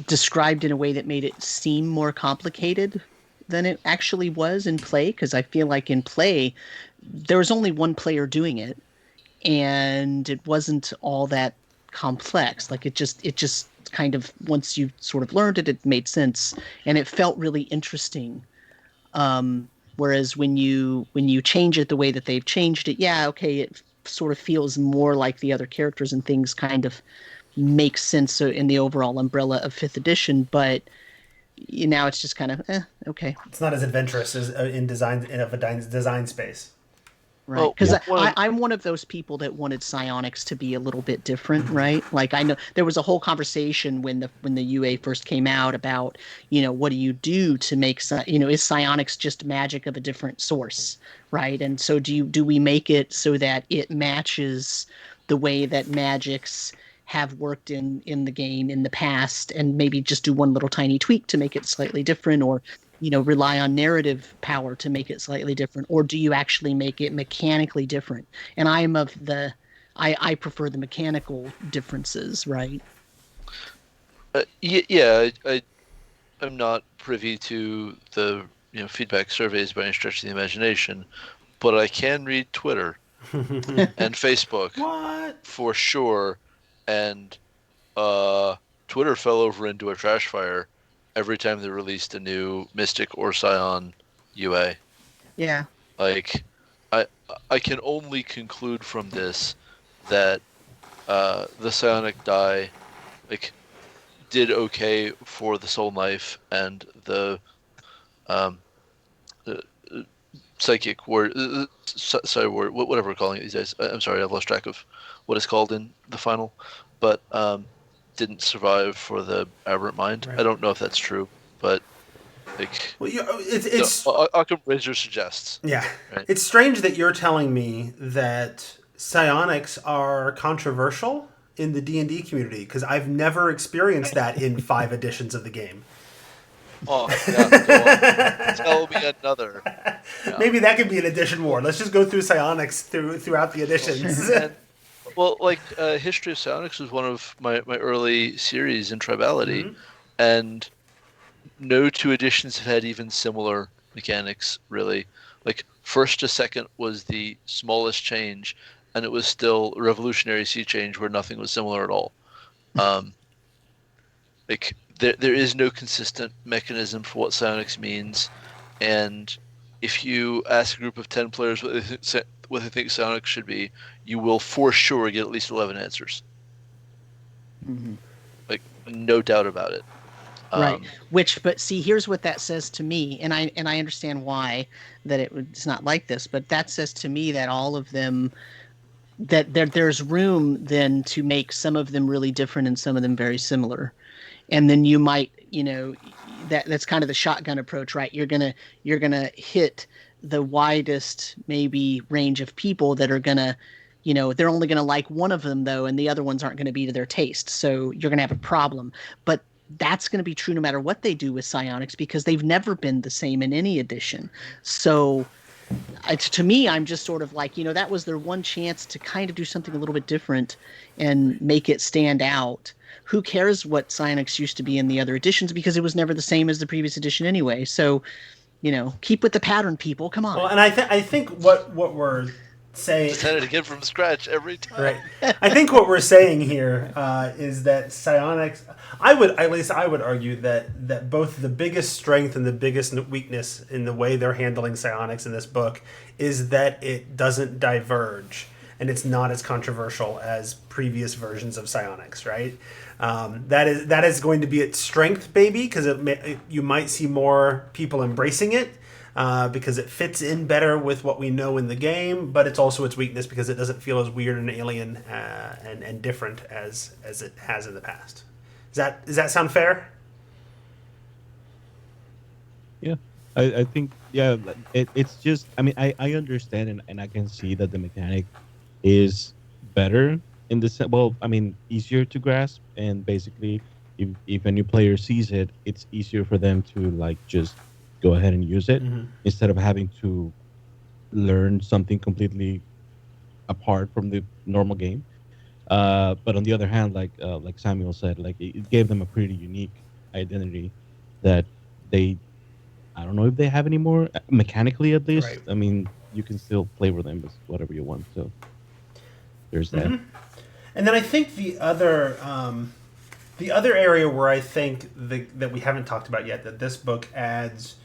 described in a way that made it seem more complicated than it actually was in play, because I feel like in play there was only one player doing it, and it wasn't all that complex. Like it just kind of, once you sort of learned it, it made sense and it felt really interesting. Whereas when you change it the way that they've changed it, yeah, okay, it sort of feels more like the other characters and things kind of make sense in the overall umbrella of fifth edition. But now it's just kind of okay, it's not as adventurous as in a design space. right? Well, Because one I'm one of those people that wanted psionics to be a little bit different, right? Like, I know there was a whole conversation when the UA first came out about, what do you do to make is psionics just magic of a different source, right? And so do we make it so that it matches the way that magics have worked in the game in the past, and maybe just do one little tiny tweak to make it slightly different, or rely on narrative power to make it slightly different, or do you actually make it mechanically different? And I prefer the mechanical differences, right? yeah, I'm not privy to the feedback surveys by any stretch of the imagination, but I can read Twitter and Facebook What? for sure, and Twitter fell over into a trash fire every time they released a new Mystic or Scion UA. Yeah. Like, I can only conclude from this that the psionic die like did okay for the soul knife and the um, uh, psychic ward, sorry, ward, whatever we're calling it these days. I'm sorry, I've lost track of what it's called in the final, but didn't survive for the aberrant mind. Right. I don't know if that's true, but like, Well, it's Occam Razor suggests. yeah. Right. It's strange that you're telling me that psionics are controversial in the D&D community, because I've never experienced that in 5 editions of the game. Oh, yeah, go on. Tell me another. Yeah. Maybe that could be an edition war. Let's just go through psionics throughout the editions. And, well, like History of Psionics was one of my early series in Tribality, and no two editions have had even similar mechanics, really. Like, first to second was the smallest change, and it was still a revolutionary sea change where nothing was similar at all. Like, there is no consistent mechanism for what psionics means, and if you ask a group of 10 players what they think psionics should be, you will for sure get at least 11 answers. Mm-hmm. Like, no doubt about it. Right. But see, here's what that says to me, and I understand why that it's not like this, but that says to me that all of them that there's room then to make some of them really different and some of them very similar. And then you might, that's kind of the shotgun approach, right? You're gonna hit the widest maybe range of people that are gonna, they're only gonna like one of them though, and the other ones aren't gonna be to their taste. So you're gonna have a problem. But that's going to be true no matter what they do with psionics, because they've never been the same in any edition. So to me, I'm just sort of like, that was their one chance to kind of do something a little bit different and make it stand out. Who cares what psionics used to be in the other editions, because it was never the same as the previous edition anyway. So, keep with the pattern, people. Come on. Well, and I think what we're saying, Just had it again from scratch every time. right? I think what we're saying here is that psionics. I would argue that both the biggest strength and the biggest weakness in the way they're handling psionics in this book is that it doesn't diverge and it's not as controversial as previous versions of psionics, right? That is going to be its strength, baby, because you might see more people embracing it. Because it fits in better with what we know in the game, but it's also its weakness because it doesn't feel as weird and alien and different as it has in the past. Does that sound fair? Yeah, I think, yeah, it's just, I mean, I understand and I can see that the mechanic is better in the sense, well, I mean, easier to grasp, and basically, if a new player sees it, it's easier for them to, like, just go ahead and use it instead of having to learn something completely apart from the normal game. But on the other hand, like Samuel said, like it gave them a pretty unique identity that I don't know if they have anymore, mechanically at least. Right. I mean, you can still flavor them as whatever you want. So there's that. And then I think the other area where I think that we haven't talked about yet, that this book adds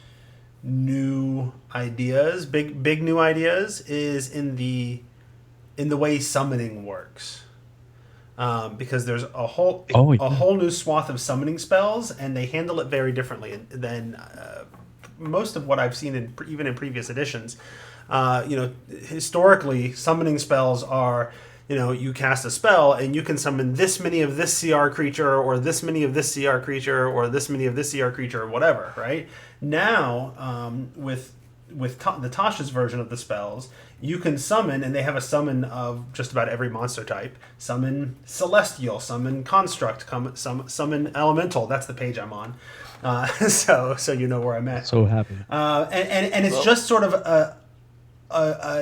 new ideas, big new ideas, is in the way summoning works. Because there's a whole new swath of summoning spells, and they handle it very differently than most of what I've seen even in previous editions. Historically, summoning spells are, you cast a spell and you can summon this many of this CR creature, or this many of this CR creature, or this many of this CR creature, or whatever, right? Now, with the Tasha's version of the spells, you can summon, and they have a summon of just about every monster type. Summon Celestial, summon Construct, summon Elemental. That's the page I'm on. So you know where I'm at. So happy. And it's just sort of a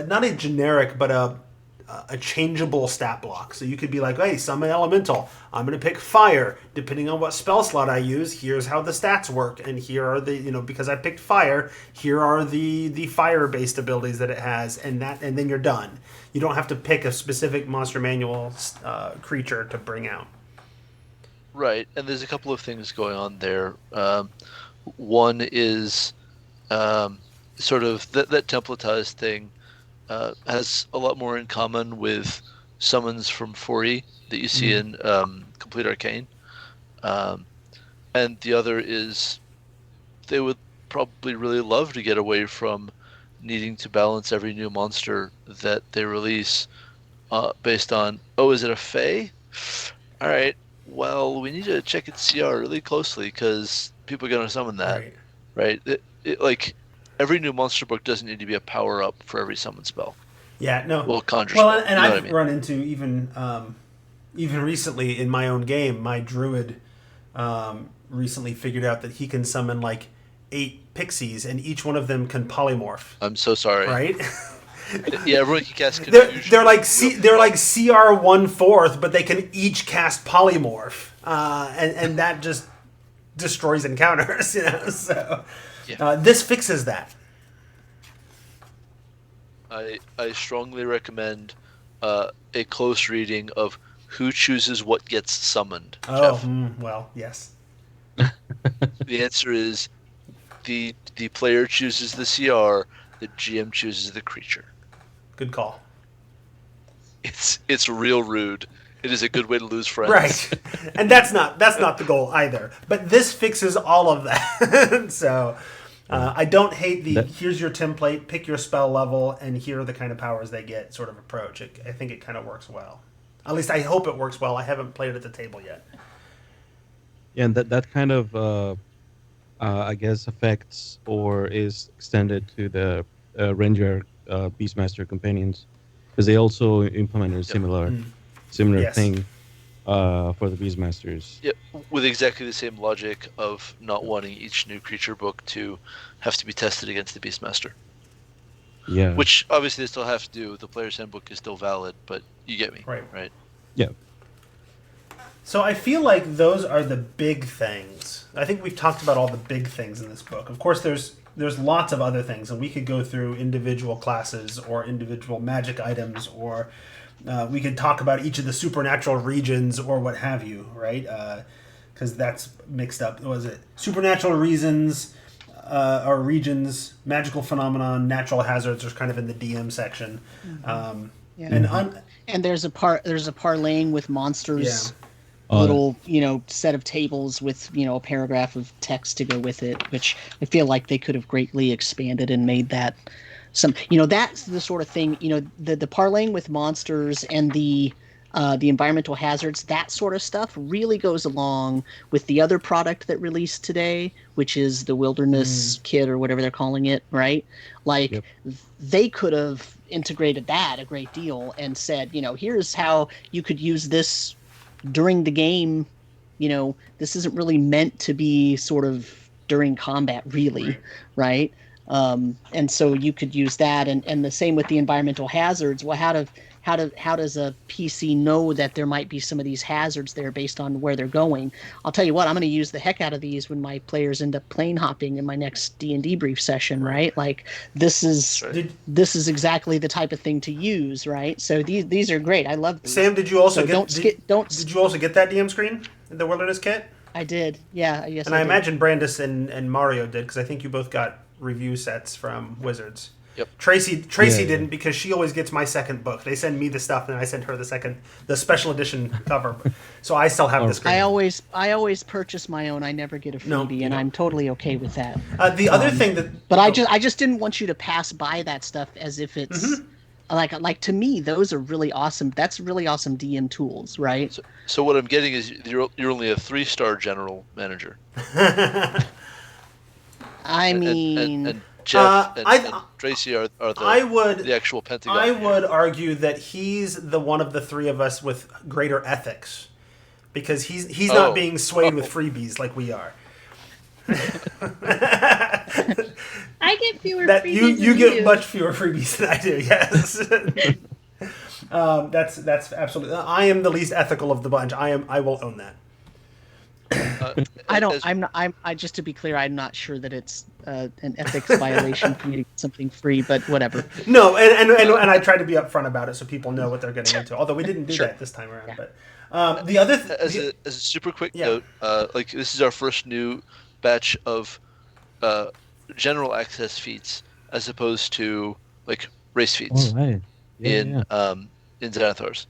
not a generic, but a changeable stat block. So you could be like, hey, summon Elemental. I'm going to pick Fire. Depending on what spell slot I use, here's how the stats work. And here are the, because I picked Fire, here are the fire-based abilities that it has. And then you're done. You don't have to pick a specific Monster Manual creature to bring out. Right, and there's a couple of things going on there. One is sort of that templatized thing has a lot more in common with summons from 4E that you see in Complete Arcane. And the other is they would probably really love to get away from needing to balance every new monster that they release based on, is it a Fae? All right, well, we need to check its CR really closely because people are going to summon that, right? Like, every new monster book doesn't need to be a power-up for every summon spell. Yeah, no. Well, conjure spell. And I've run into even recently in my own game, my druid recently figured out that he can summon like 8 pixies, and each one of them can polymorph. I'm so sorry. Right? Yeah, everyone can cast confusion. They're like CR 1/4, but they can each cast polymorph, and that just destroys encounters. So this fixes that. I strongly recommend a close reading of who chooses what gets summoned. Jeff. Well, yes. The answer is the player chooses the CR, the GM chooses the creature. Good call. It's real rude. It is a good way to lose friends. Right. And that's not the goal either. But this fixes all of that. So I don't hate the here's your template, pick your spell level, and here are the kind of powers they get sort of approach. I think it kind of works well. At least I hope it works well. I haven't played it at the table yet. Yeah, and that kind of I guess affects or is extended to the Ranger Beastmaster companions, because they also implemented a similar Yes. thing for the Beastmasters. Yeah, with exactly the same logic of not wanting each new creature book to have to be tested against the Beastmaster. Yeah. Which obviously they still have to do. The player's handbook is still valid, but you get me, right? Yeah. So I feel like those are the big things. I think we've talked about all the big things in this book. Of course, there's lots of other things, and we could go through individual classes or individual magic items, or we could talk about each of the supernatural regions or what have you, right? Because that's mixed up. What was it? Supernatural reasons or regions, magical phenomenon, natural hazards are kind of in the DM section. And there's a parlaying with monsters. Yeah. Little set of tables with a paragraph of text to go with it, which I feel like they could have greatly expanded and made that that's the sort of thing, the parlaying with monsters and the environmental hazards, that sort of stuff really goes along with the other product that released today, which is the wilderness kit or whatever they're calling it, right? Like they could have integrated that a great deal and said, here's how you could use this during the game. This isn't really meant to be sort of during combat, really, right? And so you could use that, and the same with the environmental hazards. Well, how does a PC know that there might be some of these hazards there based on where they're going? I'll tell you what, I'm going to use the heck out of these when my players end up plane hopping in my next D&D brief session, right? Like this is exactly the type of thing to use, right? So these are great. I love these. Sam, did you also did you also get that DM screen, the wilderness kit? I did. Yeah. Yes. And I imagine Brandis and Mario did, because I think you both got review sets from Wizards. Yep. Tracy didn't, because she always gets my second book. They send me the stuff, and I send her the special edition cover. So I still have the screen. I always purchase my own. I never get a freebie, and I'm totally okay with that. The other thing that, but I just didn't want you to pass by that stuff as if it's like to me those are really awesome. That's really awesome DM tools, right? So what I'm getting is you're only a 3-star general manager. I mean. And Jeff and Tracy are the actual Pentagon. I would argue that he's the one of the three of us with greater ethics, because he's not being swayed with freebies like we are. I get fewer freebies. You get much fewer freebies than I do. Yes, that's absolutely. I am the least ethical of the bunch. I will own that. I just to be clear, I'm not sure that it's an ethics violation for me to get something free, but whatever. No, and I try to be upfront about it so people know what they're getting into. Although we didn't do that this time around. Yeah. But the other as a super quick note, like this is our first new batch of general access feats as opposed to like race feats in Xanathars.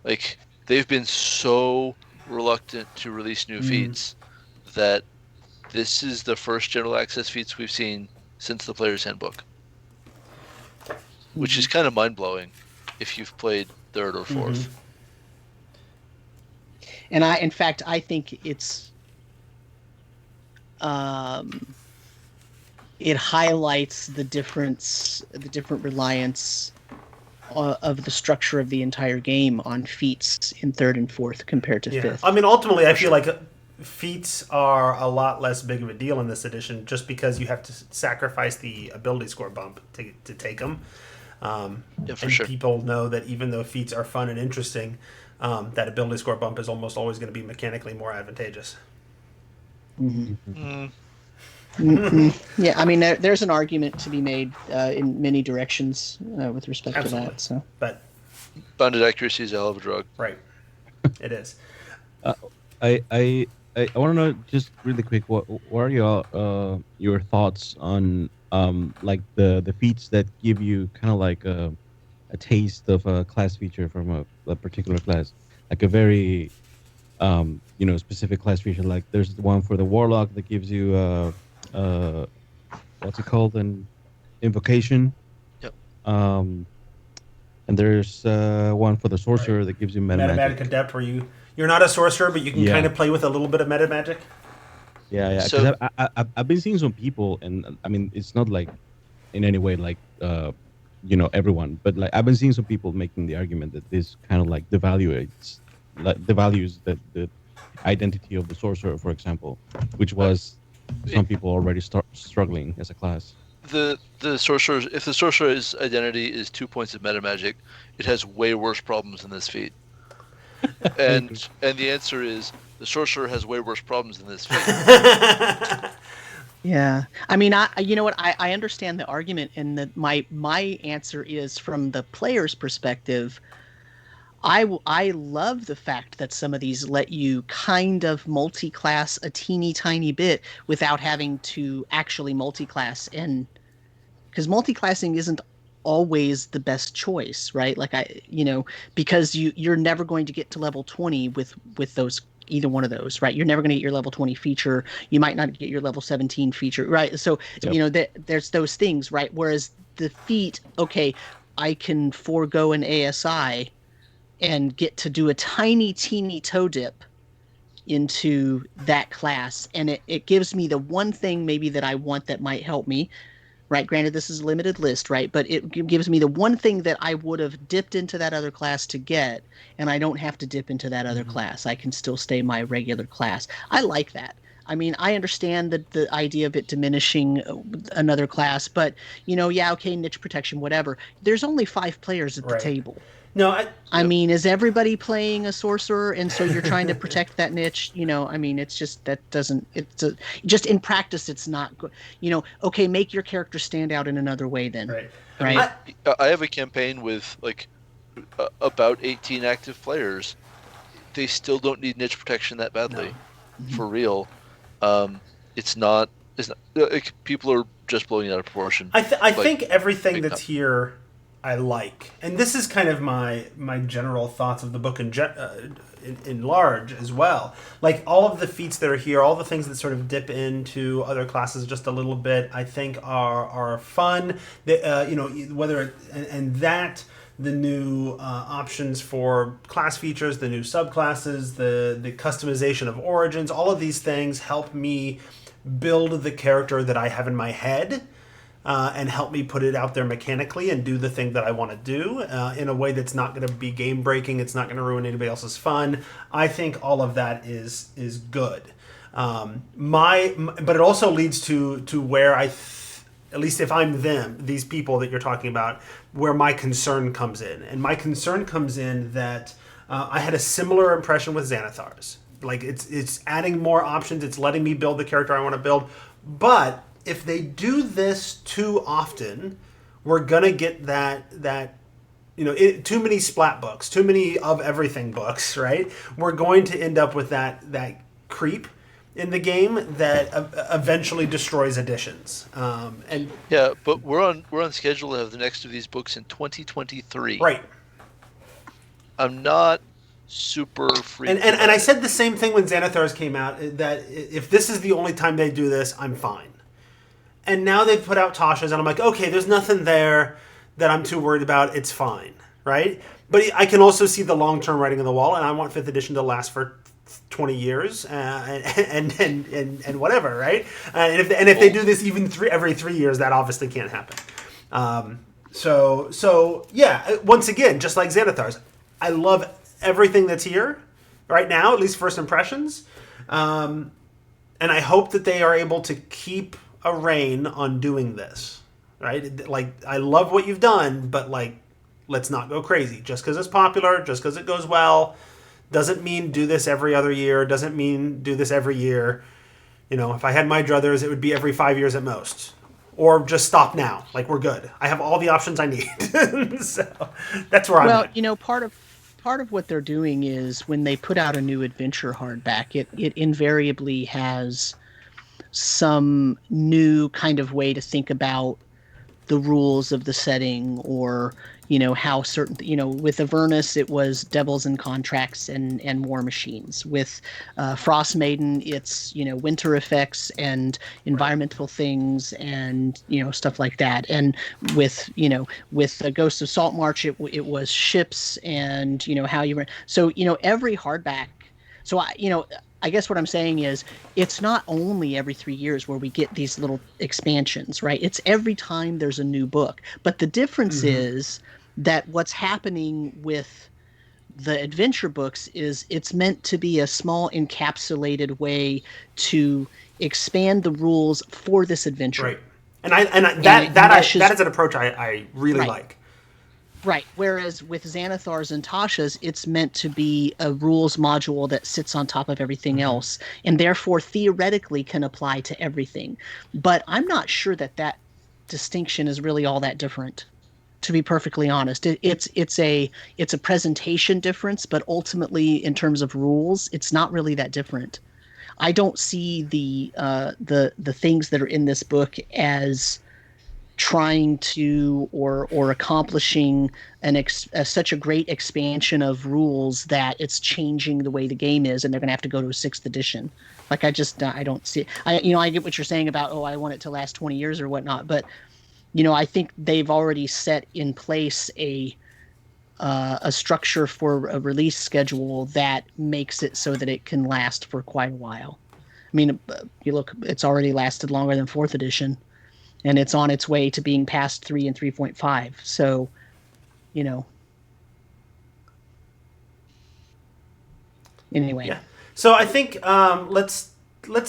Like they've been so reluctant to release new feats that this is the first general access feats we've seen since the player's handbook, which is kind of mind-blowing if you've played 3rd or 4th. And in fact I think it's it highlights the different reliance of the structure of the entire game on feats in 3rd and 4th compared to 5th. I mean, ultimately, I feel like feats are a lot less big of a deal in this edition, just because you have to sacrifice the ability score bump to take them. For sure. People know that even though feats are fun and interesting, that ability score bump is almost always going to be mechanically more advantageous. Yeah, I mean, there's an argument to be made in many directions with respect to that. So, but bounded accuracy is a hell of a drug, right? It is. I want to know just really quick, what are your thoughts on like the feats that give you kind of like a taste of a class feature from a particular class, like a very specific class feature. Like there's the one for the warlock that gives you uh, what's it called? An invocation. Yep. And there's one for the sorcerer Right. that gives you meta Metamagic magic. Adept, where you're not a sorcerer, but you can kind Yeah, of play with a little bit of meta magic. yeah. Because So I've been seeing some people, and I mean, it's not like in any way like everyone, but like I've been seeing some people making the argument that this kind of like devalues the identity of the sorcerer, for example, which uh, was some people already start struggling as a class. the sorcerer's if the sorcerer's identity is 2 points of meta magic, it has way worse problems than this feat. And the answer is the sorcerer has way worse problems than this feat. Yeah, I mean, you know what? I understand the argument, and that my answer is from the player's perspective. I love the fact that some of these let you kind of multi-class a teeny tiny bit without having to actually multi-class, and because multi-classing isn't always the best choice, right? Like because you're never going to get to level 20 with those, either one of those, right? You're never going to get your level 20 feature. You might not get your level 17 feature, right? So Yep. there's those things, right? Whereas the feat, okay, I can forego an ASI and get to do a tiny teeny toe dip into that class, and it gives me the one thing maybe that I want that might help me, right? Granted, this is a limited list, right? But it gives me the one thing that I would have dipped into that other class to get, and I don't have to dip into that other class. I can still stay my regular class. I like that. I mean, I understand the idea of it diminishing another class, but yeah, okay, niche protection, whatever. There's only 5 players at the Right. table. No, I mean, is everybody playing a sorcerer, and so you're trying to protect that niche? I mean, it's just that doesn't. Just in practice, it's not good. Okay, make your character stand out in another way, then. right. Right. I have a campaign with like about 18 active players. They still don't need niche protection that badly, for real. It's not. Like, people are just blowing it out of proportion. I Like, think everything big that's time. here I like, and this is kind of my general thoughts of the book in large as well. Like all of the feats that are here, all the things that sort of dip into other classes just a little bit, I think are fun. Whether it, and that the new options for class features, the new subclasses, the customization of origins, all of these things help me build the character that I have in my head. And help me put it out there mechanically and do the thing that I want to do in a way that's not going to be game breaking. It's not going to ruin anybody else's fun. I think all of that is good. But it also leads to where at least if I'm these people that you're talking about, where my concern comes in, and my concern comes in that I had a similar impression with Xanathar's. Like it's adding more options. It's letting me build the character I want to build, but if they do this too often, we're gonna get that too many splat books, too many of everything books, right? We're going to end up with that creep in the game that eventually destroys editions. And Yeah, but we're on schedule to have the next of these books in 2023. right. I'm not super freaked. And I said the same thing when Xanathar's came out, that if this is the only time they do this, I'm fine. And now they've put out Tasha's, and I'm like, okay, there's nothing there that I'm too worried about. It's fine, right? But I can also see the long-term writing on the wall, and I want 5th edition to last for 20 years and whatever, right? And if they do this even every 3 years, that obviously can't happen. So yeah, once again, just like Xanathar's, I love everything that's here right now, at least first impressions. And I hope that they are able to keep a rein on doing this, right? Like, I love what you've done, but like, let's not go crazy. Just because it's popular, just because it goes well, doesn't mean do this every other year, doesn't mean do this every year. If I had my druthers, it would be every 5 years at most. Or just stop now. Like, we're good. I have all the options I need. So that's where I'm at. Well, part of what they're doing is when they put out a new adventure hardback, it invariably has some new kind of way to think about the rules of the setting, or how certain, with Avernus it was devils and contracts and war machines. With Frost Maiden, it's winter effects and environmental things and stuff like that. And with the Ghosts of Saltmarsh, it was ships and how you run. So every hardback. So I guess what I'm saying is, it's not only every 3 years where we get these little expansions, right? It's every time there's a new book. But the difference is that what's happening with the adventure books is it's meant to be a small encapsulated way to expand the rules for this adventure. Right. That is an approach I really like. Right. Whereas with Xanathar's and Tasha's, it's meant to be a rules module that sits on top of everything else, and therefore theoretically can apply to everything. But I'm not sure that distinction is really all that different, to be perfectly honest. It's a presentation difference, but ultimately in terms of rules, it's not really that different. I don't see the things that are in this book as trying to or accomplishing such a great expansion of rules that it's changing the way the game is, and they're going to have to go to a 6th edition. Like, I don't see it. I get what you're saying about, I want it to last 20 years or whatnot, but I think they've already set in place a structure for a release schedule that makes it so that it can last for quite a while. I mean, you look, it's already lasted longer than 4th edition. And it's on its way to being past 3 and 3.5. So, anyway. Yeah. So I think let's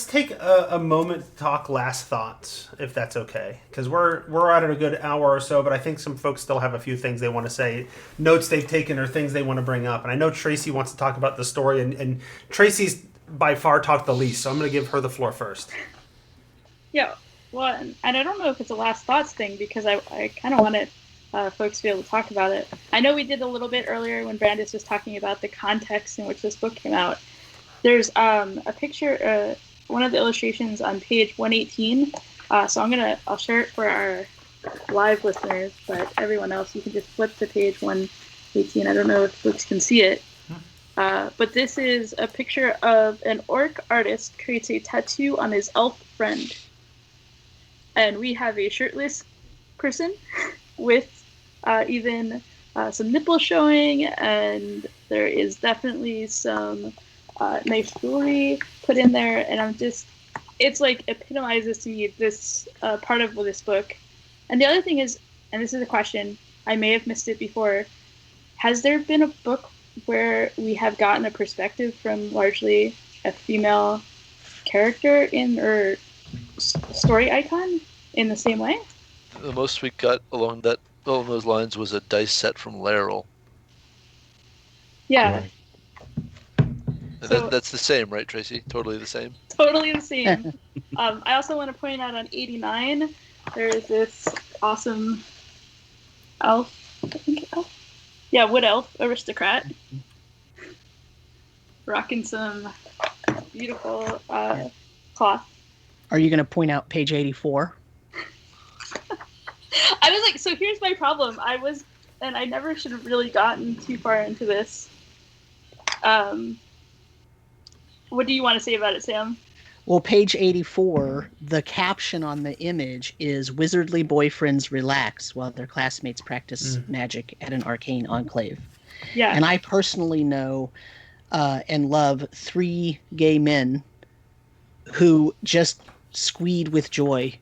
take a moment to talk last thoughts, if that's okay, because we're at a good hour or so. But I think some folks still have a few things they want to say, notes they've taken, or things they want to bring up. And I know Tracy wants to talk about the story, and Tracy's by far talked the least, so I'm going to give her the floor first. Yeah. Well, and I don't know if it's a last thoughts thing, because I kind of wanted folks to be able to talk about it. I know we did a little bit earlier when Brandis was talking about the context in which this book came out. There's a picture, one of the illustrations on page 118. So I'll share it for our live listeners, but everyone else, you can just flip to page 118. I don't know if folks can see it. But this is a picture of an orc artist creates a tattoo on his elf friend. And we have a shirtless person with even some nipples showing, and there is definitely some nice jewelry put in there. And it's like epitomizes to me this part of this book. And the other thing is, and this is a question, I may have missed it before, has there been a book where we have gotten a perspective from largely a female character or story icon in the same way? The most we got along those lines was a dice set from Laryl. Yeah. Right. So, That's the same, right, Tracy? Totally the same? Totally the same. I also want to point out on 89, there is this awesome elf, I think elf? Yeah, wood elf aristocrat. Rocking some beautiful cloth. Are you going to point out page 84? I was like, so here's my problem. And I never should have really gotten too far into this. What do you want to say about it, Sam? Well, page 84, the caption on the image is "Wizardly boyfriends relax while their classmates practice magic at an arcane enclave." Yeah. And I personally know and love 3 gay men who just squeed with joy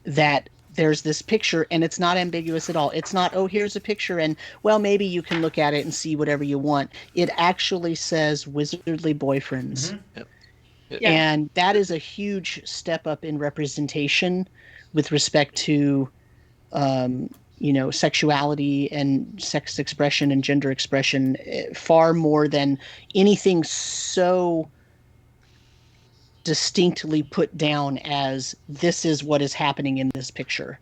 that there's this picture, and it's not ambiguous at all. It's not, here's a picture, and, well, maybe you can look at it and see whatever you want. It actually says "Wizardly boyfriends." Yep. Yeah. And that is a huge step up in representation with respect to, sexuality and sex expression and gender expression, far more than anything so distinctly put down as this is what is happening in this picture.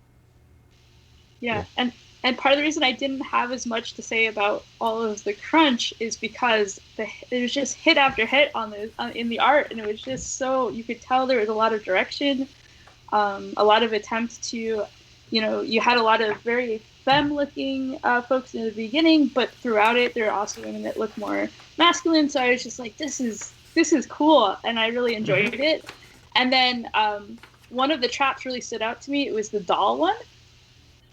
Yeah. And part of the reason I didn't have as much to say about all of the crunch is because it was just hit after hit in the art, and it was just so, you could tell there was a lot of direction, a lot of attempt to you had a lot of very femme-looking folks in the beginning, but throughout it, there are also women that look more masculine. So I was just like, this is cool, and I really enjoyed it. And then one of the traps really stood out to me. It was the doll one,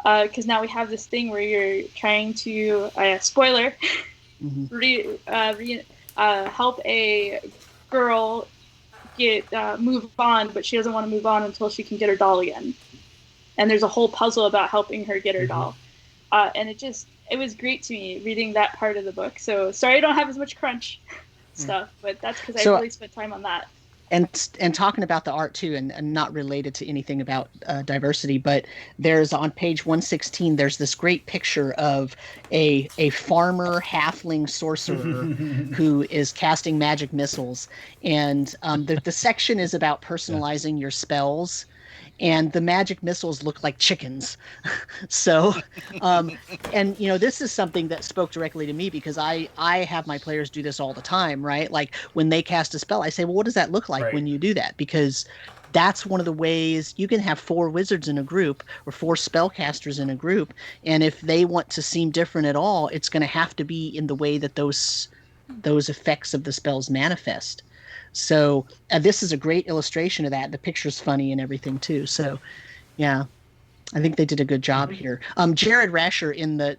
because now we have this thing where you're trying to spoiler help a girl get move on, but she doesn't want to move on until she can get her doll again. And there's a whole puzzle about helping her get her doll. And it was great to me reading that part of the book. So sorry I don't have as much crunch stuff, but that's because I really spent time on that. And talking about the art too, and not related to anything about diversity, but there's on page 116, there's this great picture of a farmer halfling sorcerer who is casting magic missiles. And the section is about personalizing your spells. And the magic missiles look like chickens. So, and this is something that spoke directly to me because I have my players do this all the time, right? Like when they cast a spell, I say, well, what does that look like when you do that? Because that's one of the ways you can have 4 wizards in a group or 4 spellcasters in a group. And if they want to seem different at all, it's going to have to be in the way that those effects of the spells manifest. So this is a great illustration of that. The picture's funny and everything too. So, yeah, I think they did a good job here. Jared Rasher in the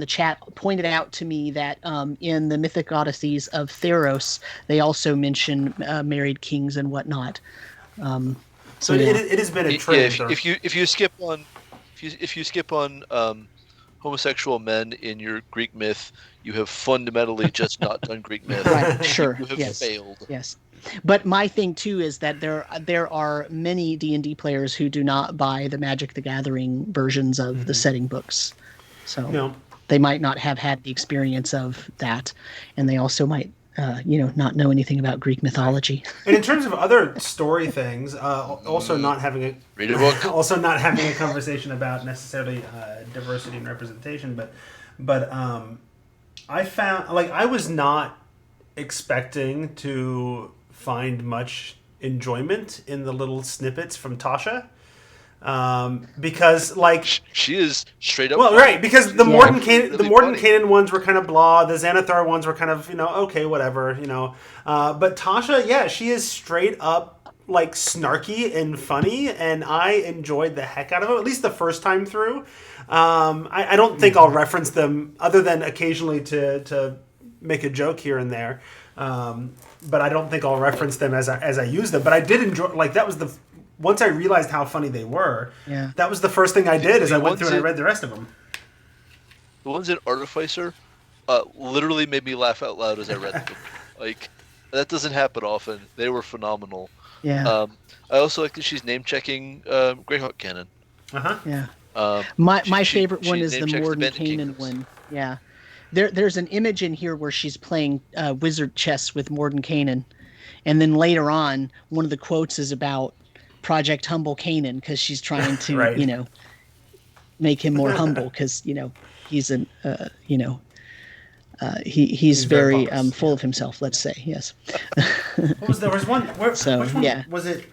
chat pointed out to me that in the Mythic Odysseys of Theros, they also mention married kings and whatnot. So it has been a trend. Yeah, if you skip on homosexual men in your Greek myth, you have fundamentally just not done Greek myth. Right, sure. You have failed. Yes. But my thing too is that there are many D&D players who do not buy the Magic the Gathering versions of the setting books. So they might not have had the experience of that, and they also might not know anything about Greek mythology. And in terms of other story things, also not having a conversation about necessarily diversity and representation, but I found I was not expecting to find much enjoyment in the little snippets from Tasha. Because she is straight up. Well, right, because the Morden Kanan ones were kind of blah. The Xanathar ones were kind of okay, whatever, But Tasha, she is straight up snarky and funny, and I enjoyed the heck out of it. At least the first time through. I don't think I'll reference them other than occasionally to make a joke here and there. But I don't think I'll reference them as I use them. But I did enjoy. That was once I realized how funny they were, that was the first thing I did is I went through and I read the rest of them. The ones in Artificer literally made me laugh out loud as I read them. That doesn't happen often. They were phenomenal. Yeah. I also like that she's name-checking Greyhawk Cannon. Yeah. My favorite one is the Morden Kanan one. Yeah. There's an image in here where she's playing wizard chess with Morden Kanan. And then later on, one of the quotes is about Project Humble Kanan because she's trying to, make him more humble because, he's an, he's very full of himself, let's say. Yes. There was one. Which one yeah. Was it?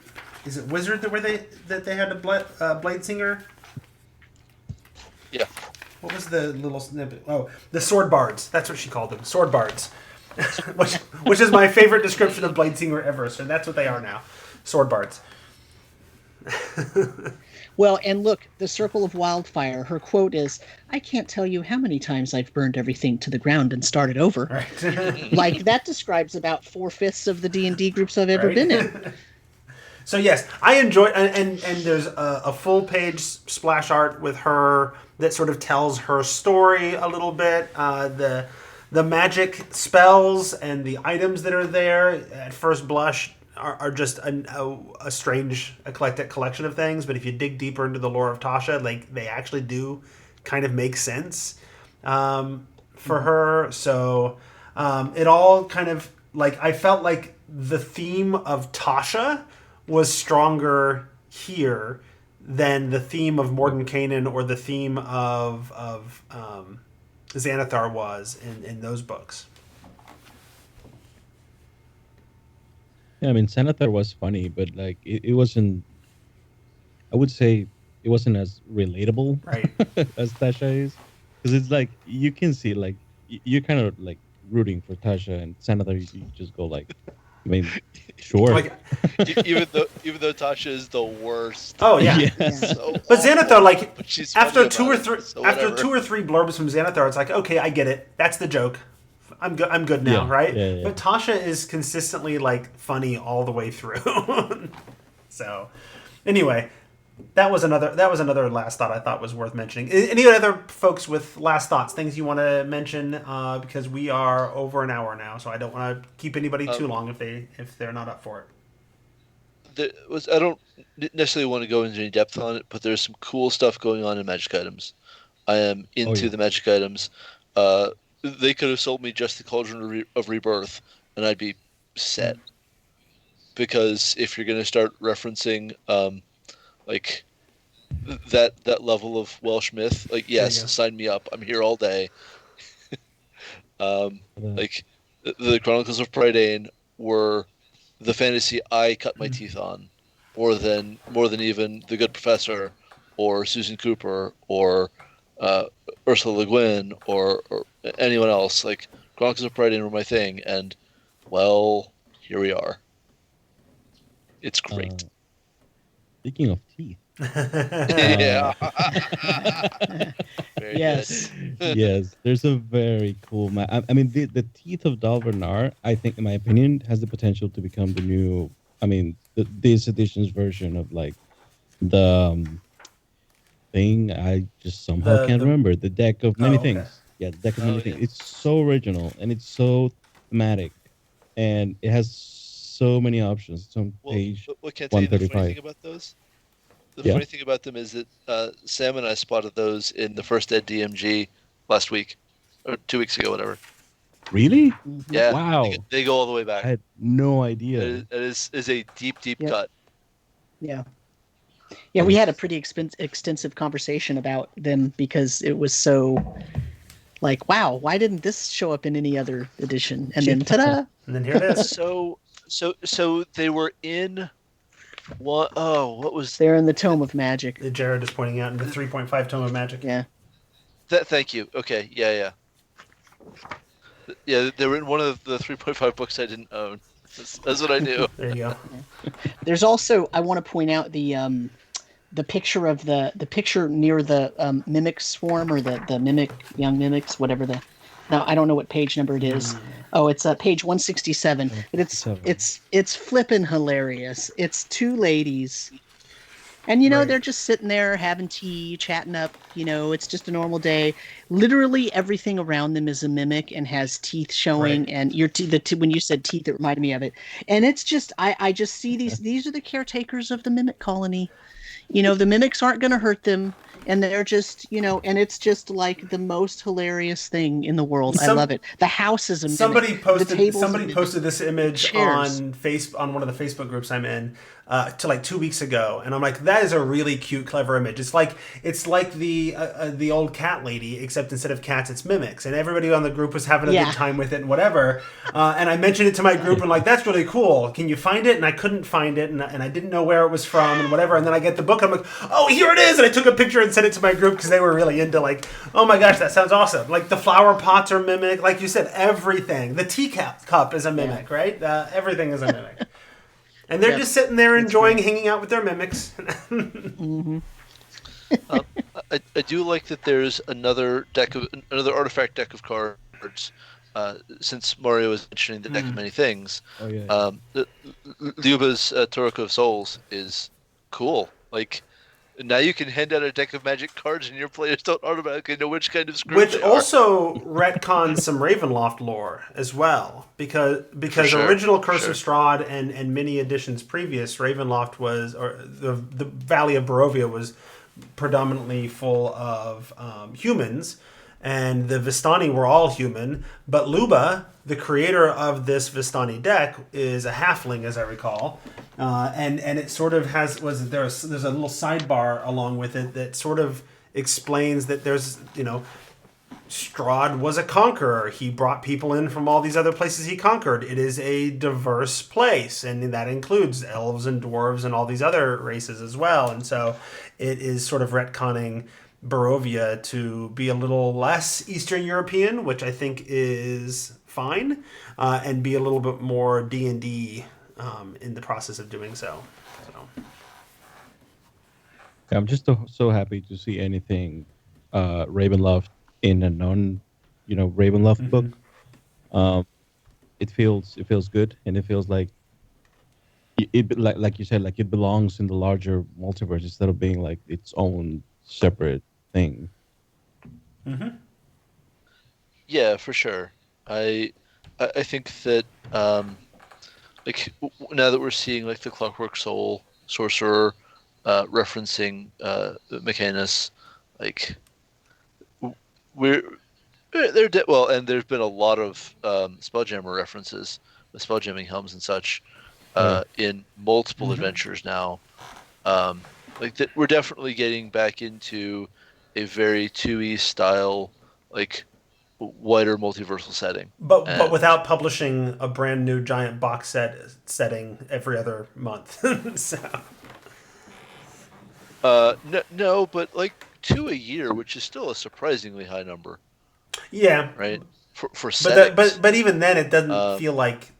Is it Wizard that they had a Blade Singer? Yeah. What was the little snippet? Oh, the Sword Bards. That's what she called them. Sword Bards. which is my favorite description of Blade Singer ever. So that's what they are now. Sword Bards. Well, and look, the Circle of Wildfire, her quote is, I can't tell you how many times I've burned everything to the ground and started over. Right. That describes about 4/5 of the D&D groups I've ever been in. So yes, I enjoy, and there's a full page splash art with her that sort of tells her story a little bit. The magic spells and the items that are there at first blush are just a strange, eclectic collection of things. But if you dig deeper into the lore of Tasha, they actually do kind of make sense for her. So it all kind of I felt like the theme of Tasha was stronger here than the theme of Morden Kanan or the theme of Xanathar was in those books. Yeah, I mean, Xanathar was funny, but it wasn't. I would say it wasn't as relatable Right. as Tasha is, because it's like you can see like you're kind of like rooting for Tasha, and Senator you just go like, I mean, sure. Like, even though Tasha is the worst. oh yeah. Yeah. Yeah. So But awful, Xanathar, like but she's after funny about it, so after whatever. 2 or 3 blurbs from Xanathar, it's like, okay, I get it. That's the joke. I'm good. I'm good now, Yeah, right? yeah. But Tasha is consistently like funny all the way through. So, anyway, that was another last thought I thought was worth mentioning. Any other folks with last thoughts, things you want to mention? Because we are over an hour now, so I don't want to keep anybody too long if they're not up for it. I don't necessarily want to go into any depth on it, but there's some cool stuff going on in magic items. I am into the magic items. They could have sold me just the Cauldron of Rebirth, and I'd be set. Because if you're going to start referencing like that level of Welsh myth, like yes, sign me up. I'm here all day. Like the Chronicles of Prydain were the fantasy I cut my teeth on, more than even The Good Professor, or Susan Cooper, or Ursula Le Guin, or anyone else. Like Chronicles of Prydain were my thing, and well, here we are. It's great. Speaking of teeth. Yeah. Very Yes. Yes, there's a very cool I mean, the Teeth of Dalvernar, I think, in my opinion, has the potential to become the new. I mean, this edition's version of like the thing. I just somehow can't remember the deck of many things. Yeah, the deck of many things. It's so original and it's so thematic, and it has so many options. It's on page what can I tell you the 135. funny thing about those? The funny thing about them is that Sam and I spotted those in the first Ed DMG last week, or 2 weeks ago, whatever. Really? Yeah. Wow. They go all the way back. I had no idea. It is a deep cut. Yeah. Yeah, we had a pretty extensive conversation about them because it was so like, wow, why didn't this show up in any other edition? And then ta-da! And then here it is. So they were in what? Oh, what was? They're in the Tome of Magic. Jared is pointing out in the 3.5 Tome of Magic. Yeah. Thank you. Okay. Yeah. Yeah, they were in one of the 3.5 books I didn't own. That's what I knew. There you go. There's also, I want to point out the picture of the picture near the mimic swarm, or the mimic young mimics, whatever the. Now I don't know what page number it is. Oh, it's page 167. But it's flippin' hilarious. It's 2 ladies, and they're just sitting there having tea, chatting up. It's just a normal day. Literally everything around them is a mimic and has teeth showing. Right. And when you said teeth, it reminded me of it. And it's just I just see these are the caretakers of the mimic colony. The mimics aren't going to hurt them. And they're just, and it's just like the most hilarious thing in the world. I love it. The house is a mimic. Somebody posted this image on one of the Facebook groups I'm in to like 2 weeks ago, and I'm like, that is a really cute, clever image. It's like the old cat lady, except instead of cats, it's mimics, and everybody on the group was having a good time with it and whatever. And I mentioned it to my group and like, that's really cool. Can you find it? And I couldn't find it, and I didn't know where it was from and whatever. And then I get the book, and I'm like, oh, here it is. And I took a picture and sent it to my group because they were really into like, oh my gosh, that sounds awesome. Like the flower pots are mimic, like you said, everything. The teacup is a mimic, right? Everything is a mimic. And they're just sitting there enjoying hanging out with their mimics. Mm-hmm. I do like that there's another artifact deck of cards. Since Mario was mentioning the deck of many things, Luba's Toroko of Souls is cool. Like, now you can hand out a deck of magic cards, and your players don't automatically know which kind of screw Which they are. also retcons some Ravenloft lore as well, because original Curse of Strahd and many editions previous, Ravenloft was, or the Valley of Barovia was predominantly full of humans, and the Vistani were all human, but Luba, the creator of this Vistani deck, is a halfling, as I recall, and it sort of there's a little sidebar along with it that sort of explains that there's Strahd was a conqueror. He brought people in from all these other places he conquered. It is a diverse place, and that includes elves and dwarves and all these other races as well. And so it is sort of retconning Barovia to be a little less Eastern European, which I think is fine, and be a little bit more D&D in the process of doing so. I'm just so happy to see anything Ravenloft in a non, Ravenloft book. Um, it feels good, and it feels like like you said, like it belongs in the larger multiverse instead of being like its own separate thing. Yeah, for sure. I think that now that we're seeing like the Clockwork Soul sorcerer referencing Mechanus, like we're well, and there's been a lot of Spelljammer references with spelljamming helms and such in multiple adventures now. We're definitely getting back into a very 2E style, like wider multiversal setting. But without publishing a brand new giant box setting every other month. No, but like 2 a year, which is still a surprisingly high number. Yeah. Right. For settings. But even then, it doesn't feel like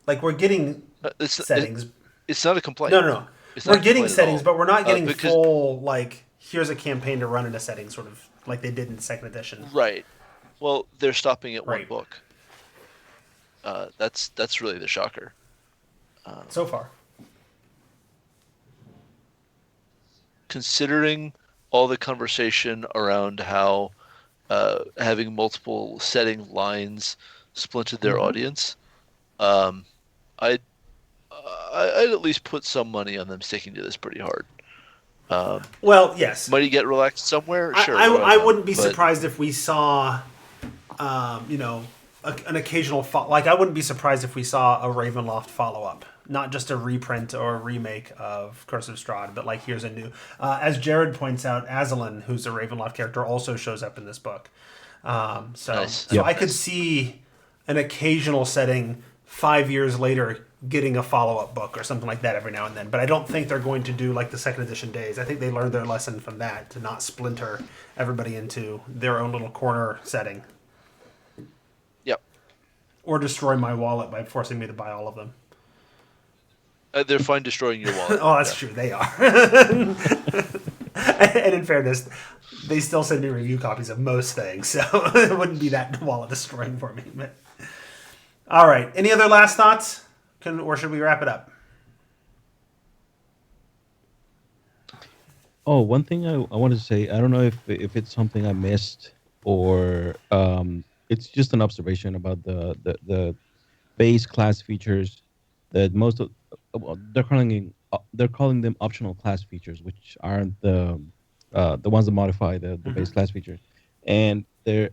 we're getting settings. It's not a complaint. No. We're getting settings, but we're not getting full, like, here's a campaign to run in a setting, sort of like they did in the second edition. Right. Well, they're stopping at one Right. book. That's really the shocker. So far. Considering all the conversation around how having multiple setting lines splintered their audience, I'd at least put some money on them sticking to this pretty hard. Well, yes. Might he get relaxed somewhere? Sure. I wouldn't be surprised if we saw, an occasional I wouldn't be surprised if we saw a Ravenloft follow-up, not just a reprint or a remake of Curse of Strahd, but like here's a new. As Jared points out, Azalin, who's a Ravenloft character, also shows up in this book. Nice. I could see an occasional setting 5 years later getting a follow-up book or something like that every now and then. But I don't think they're going to do like the second edition days. I think they learned their lesson from that, to not splinter everybody into their own little corner setting. Yep. Or destroy my wallet by forcing me to buy all of them. They're fine destroying your wallet. Oh, that's true. They are. And in fairness, they still send me review copies of most things, so it wouldn't be that wallet destroying for me. But... All right. Any other last thoughts? Or should we wrap it up? Oh, one thing I wanted to say, I don't know if it's something I missed or it's just an observation about the base class features that most of they're calling them optional class features, which aren't the ones that modify the base class features. And they're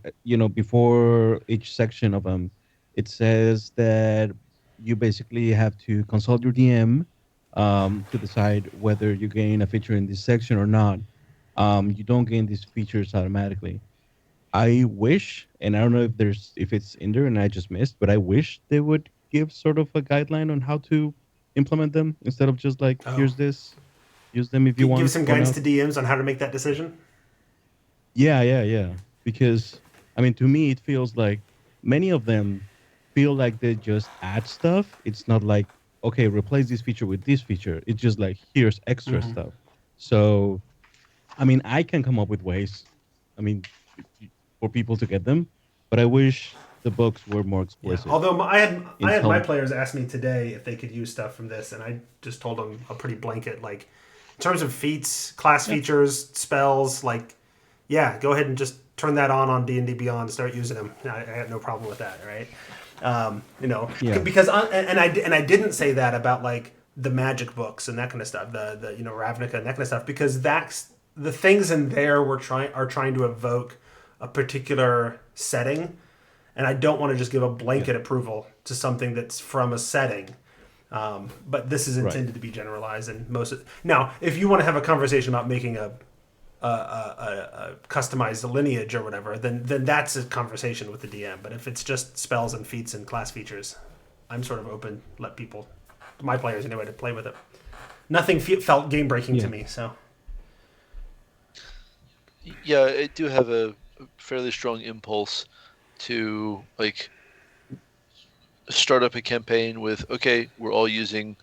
before each section of them, it says that you basically have to consult your DM to decide whether you gain a feature in this section or not. You don't gain these features automatically. I wish, and I don't know if it's in there and I just missed, but I wish they would give sort of a guideline on how to implement them instead of just like, here's this, use them if you want. Give some guidance to DMs on how to make that decision? Yeah. Because, I mean, to me, it feels like many of them feel like they just add stuff. It's not like, okay, replace this feature with this feature. It's just like, here's extra stuff. So, I mean, I can come up with ways, for people to get them, but I wish the books were more explicit. Yeah. Although I had my players ask me today if they could use stuff from this, and I just told them a pretty blanket, like, in terms of feats, class features, spells, like, yeah, go ahead and just turn that on D&D Beyond, start using them. I had no problem with that, right? Because I didn't say that about like the magic books and that kind of stuff, the Ravnica and that kind of stuff, because that's the things in there are trying to evoke a particular setting, and I don't want to just give a blanket approval to something that's from a setting. But this is intended to be generalized, and now, if you want to have a conversation about making a customized lineage or whatever, then that's a conversation with the DM. But if it's just spells and feats and class features, I'm sort of open. Let people, my players anyway, to play with it. Nothing felt game breaking to me. So yeah, I do have a fairly strong impulse to like start up a campaign with, okay, we're all using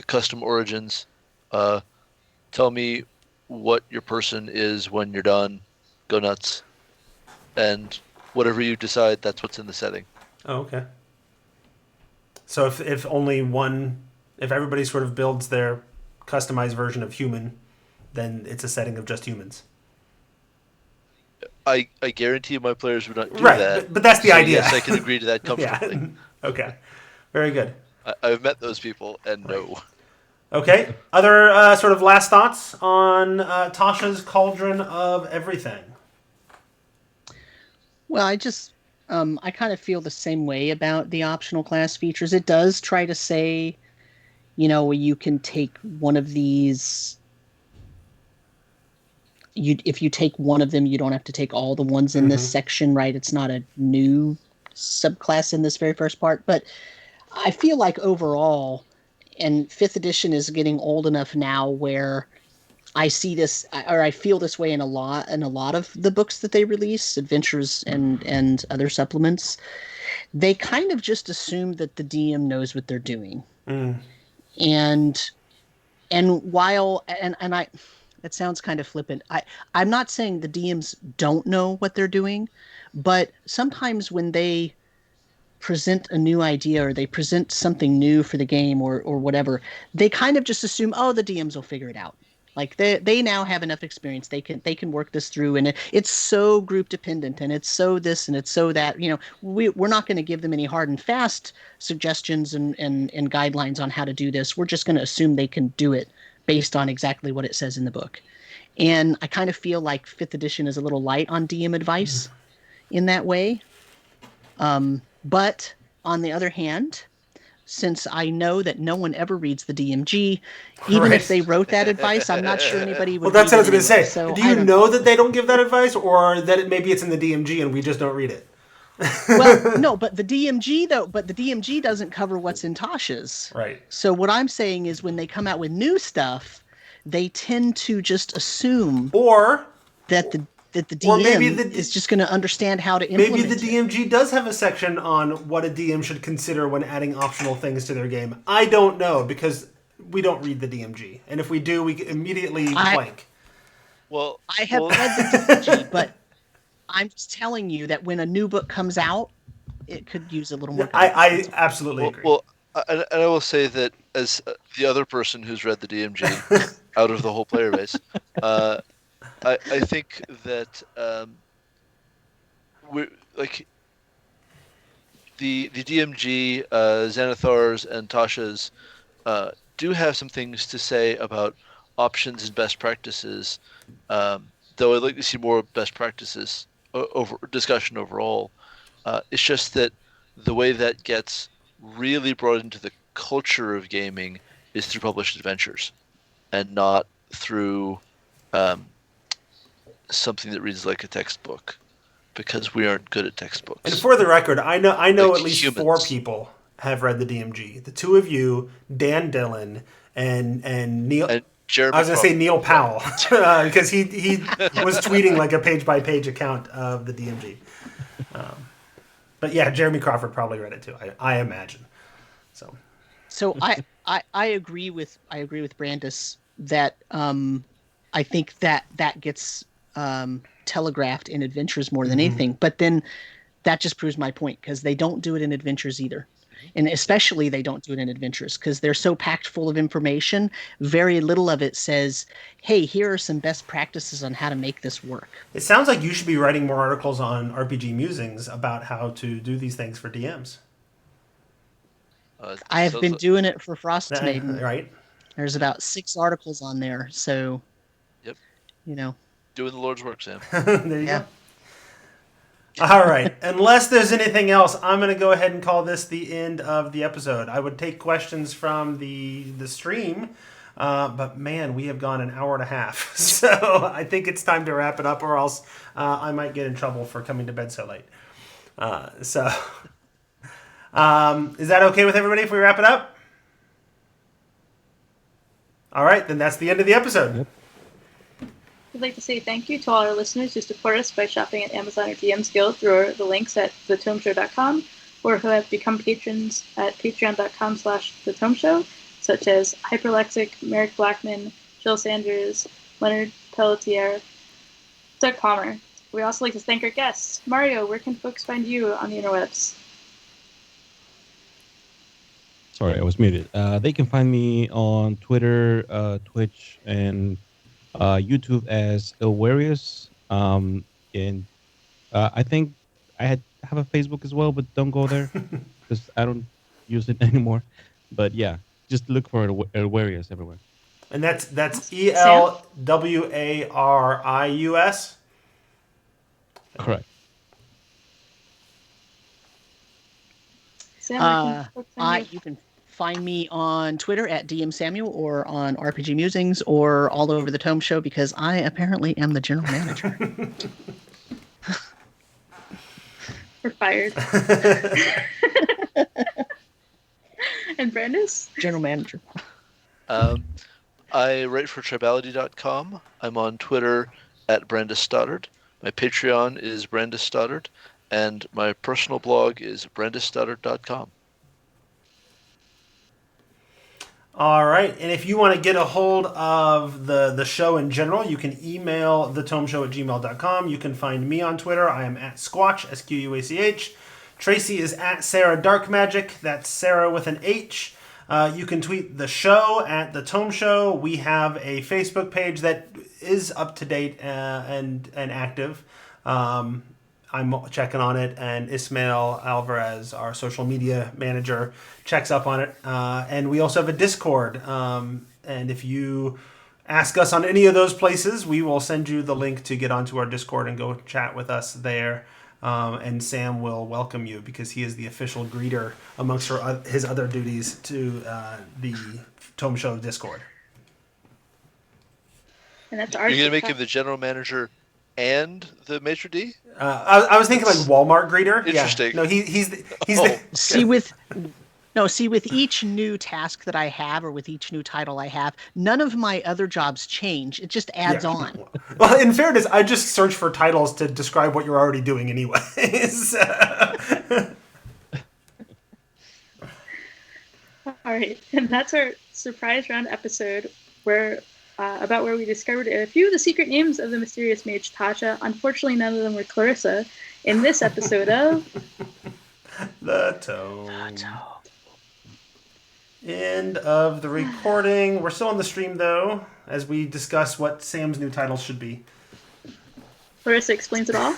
custom origins. Tell me what your person is when you're done. Go nuts. And whatever you decide, that's what's in the setting. Oh, okay. So if only one, if everybody sort of builds their customized version of human, then it's a setting of just humans. I guarantee my players would not do Right, that. but that's the idea. Yes, I can agree to that comfortably. Yeah. Okay. Very good. I've met those people, and no. Okay. Other sort of last thoughts on Tasha's Cauldron of Everything? Well, I kind of feel the same way about the optional class features. It does try to say, you can take one of these. If you take one of them, you don't have to take all the ones in this section, right? It's not a new subclass in this very first part. But I feel like overall, and 5th edition is getting old enough now where I see this, or I feel this way in a lot of the books that they release, adventures and other supplements. They kind of just assume that the DM knows what they're doing. And while I it sounds kind of flippant. I'm not saying the DMs don't know what they're doing, but sometimes when they present a new idea or they present something new for the game or whatever, they kind of just assume, oh, the DMs will figure it out. Like they now have enough experience. They can work this through, and it's so group dependent, and it's so this and it's so that. We're not going to give them any hard and fast suggestions and guidelines on how to do this. We're just going to assume they can do it based on exactly what it says in the book. And I kind of feel like 5th edition is a little light on DM advice in that way. But on the other hand, since I know that no one ever reads the DMG, even if they wrote that advice, I'm not sure anybody would. Well, that's what I was going to say. So do you know that they don't give that advice, or that maybe it's in the DMG and we just don't read it? Well, no, but the DMG doesn't cover what's in Tasha's. Right. So what I'm saying is when they come out with new stuff, they tend to just assume that the DM is just going to understand how to implement it. Maybe the DMG does have a section on what a DM should consider when adding optional things to their game. I don't know, because we don't read the DMG. And if we do, we immediately blank. Well, I have read the DMG, but I'm just telling you that when a new book comes out, it could use a little more. I absolutely agree. Well, and I will say that as the other person who's read the DMG out of the whole player base, I think that we're like the DMG, Xanathar's and Tasha's do have some things to say about options and best practices. Though I'd like to see more best practices over discussion overall. It's just that the way that gets really brought into the culture of gaming is through published adventures, and not through something that reads like a textbook, because we aren't good at textbooks. And for the record, I know like at least humans. 4 people have read the DMG. The 2 of you, Dan Dillon, and Neil. And Jeremy I was going to say Neil Powell, because he was tweeting like a page-by-page account of the DMG. But yeah, Jeremy Crawford probably read it too, I imagine. So I agree with Brandis that I think that gets telegraphed in Adventures more than anything. But then that just proves my point, because they don't do it in Adventures either. And especially they don't do it in Adventures because they're so packed full of information. Very little of it says, hey, here are some best practices on how to make this work. It sounds like you should be writing more articles on RPG Musings about how to do these things for DMs. I have been doing it for Frost Maiden. Right. There's about 6 articles on there. So, Yep. Doing the Lord's work, Sam. There you go. All right. Unless there's anything else, I'm going to go ahead and call this the end of the episode. I would take questions from the stream. But man, we have gone an hour and a half. So I think it's time to wrap it up, or else I might get in trouble for coming to bed so late. Is that okay with everybody if we wrap it up? All right, then that's the end of the episode. Yep. We'd like to say thank you to all our listeners who support us by shopping at Amazon or DM's Guild through the links at thetomeshow.com, or who have become patrons at patreon.com/thetomeshow, such as Hyperlexic, Merrick Blackman, Jill Sanders, Leonard Pelletier, Doug Palmer. We also like to thank our guests. Mario, where can folks find you on the interwebs? Sorry, I was muted. They can find me on Twitter, Twitch, and YouTube as Ilwarius. And I think I have a Facebook as well, but don't go there because I don't use it anymore. But yeah, just look for Ilwarius everywhere. And that's ELWARIUS. Correct. Sam, where can folks find you? You can find me on Twitter at DM Samuel or on RPG Musings or all over the Tome Show because I apparently am the general manager. We're fired. And Brandis? General manager. I write for Tribality.com. I'm on Twitter at Brandis Stoddard. My Patreon is Brandis Stoddard, and my personal blog is brandisstoddard.com. All right, and if you want to get a hold of the show in general, you can email thetomeshow@gmail.com. You can find me on Twitter. I am at Squatch, SQUACH. Tracy is at Sarah Darkmagic. That's Sarah with an H. You can tweet the show at The Tome Show. We have a Facebook page that is up to date and active. I'm checking on it, and Ismail Alvarez, our social media manager, checks up on it. And we also have a Discord. And if you ask us on any of those places, we will send you the link to get onto our Discord and go chat with us there. And Sam will welcome you because he is the official greeter amongst his other duties to the Tome Show Discord. And that's You're going to make him the general manager and the maitre d'? I was thinking like Walmart greeter. Interesting. Yeah. No, he's the See, with each new task that I have or with each new title I have, none of my other jobs change. It just adds on. Well, in fairness, I just search for titles to describe what you're already doing anyways. All right, and that's our surprise round episode where we discovered a few of the secret names of the mysterious mage Tasha. Unfortunately, none of them were Clarissa. In this episode of The Tome. End of the recording. We're still on the stream though, as we discuss what Sam's new title should be. Clarissa explains it all.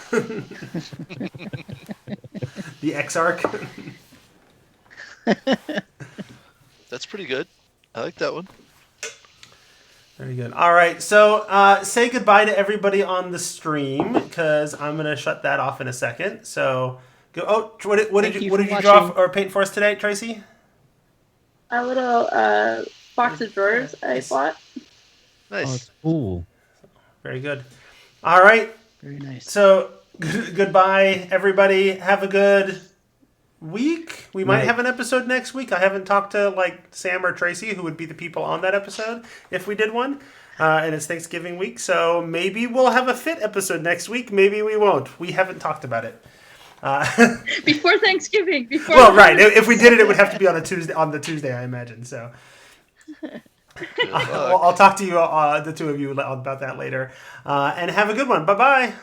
The Exarch. That's pretty good. I like that one. Very good. All right, so say goodbye to everybody on the stream because I'm gonna shut that off in a second. So go. Oh, what did you draw or paint for us today, Tracy? A little box of drawers I bought. Nice. Oh, it's cool. Very good. All right. Very nice. So goodbye, everybody. Have a good week. We might have an episode next week. I haven't talked to Sam or Tracy, who would be the people on that episode if we did one. And it's Thanksgiving week, so maybe we'll have a fit episode next week. Maybe we won't. We haven't talked about it. Before Thanksgiving. Right. If we did it, it would have to be on a Tuesday. On the Tuesday, I imagine. So I'll talk to you, the two of you, about that later. And have a good one. Bye bye.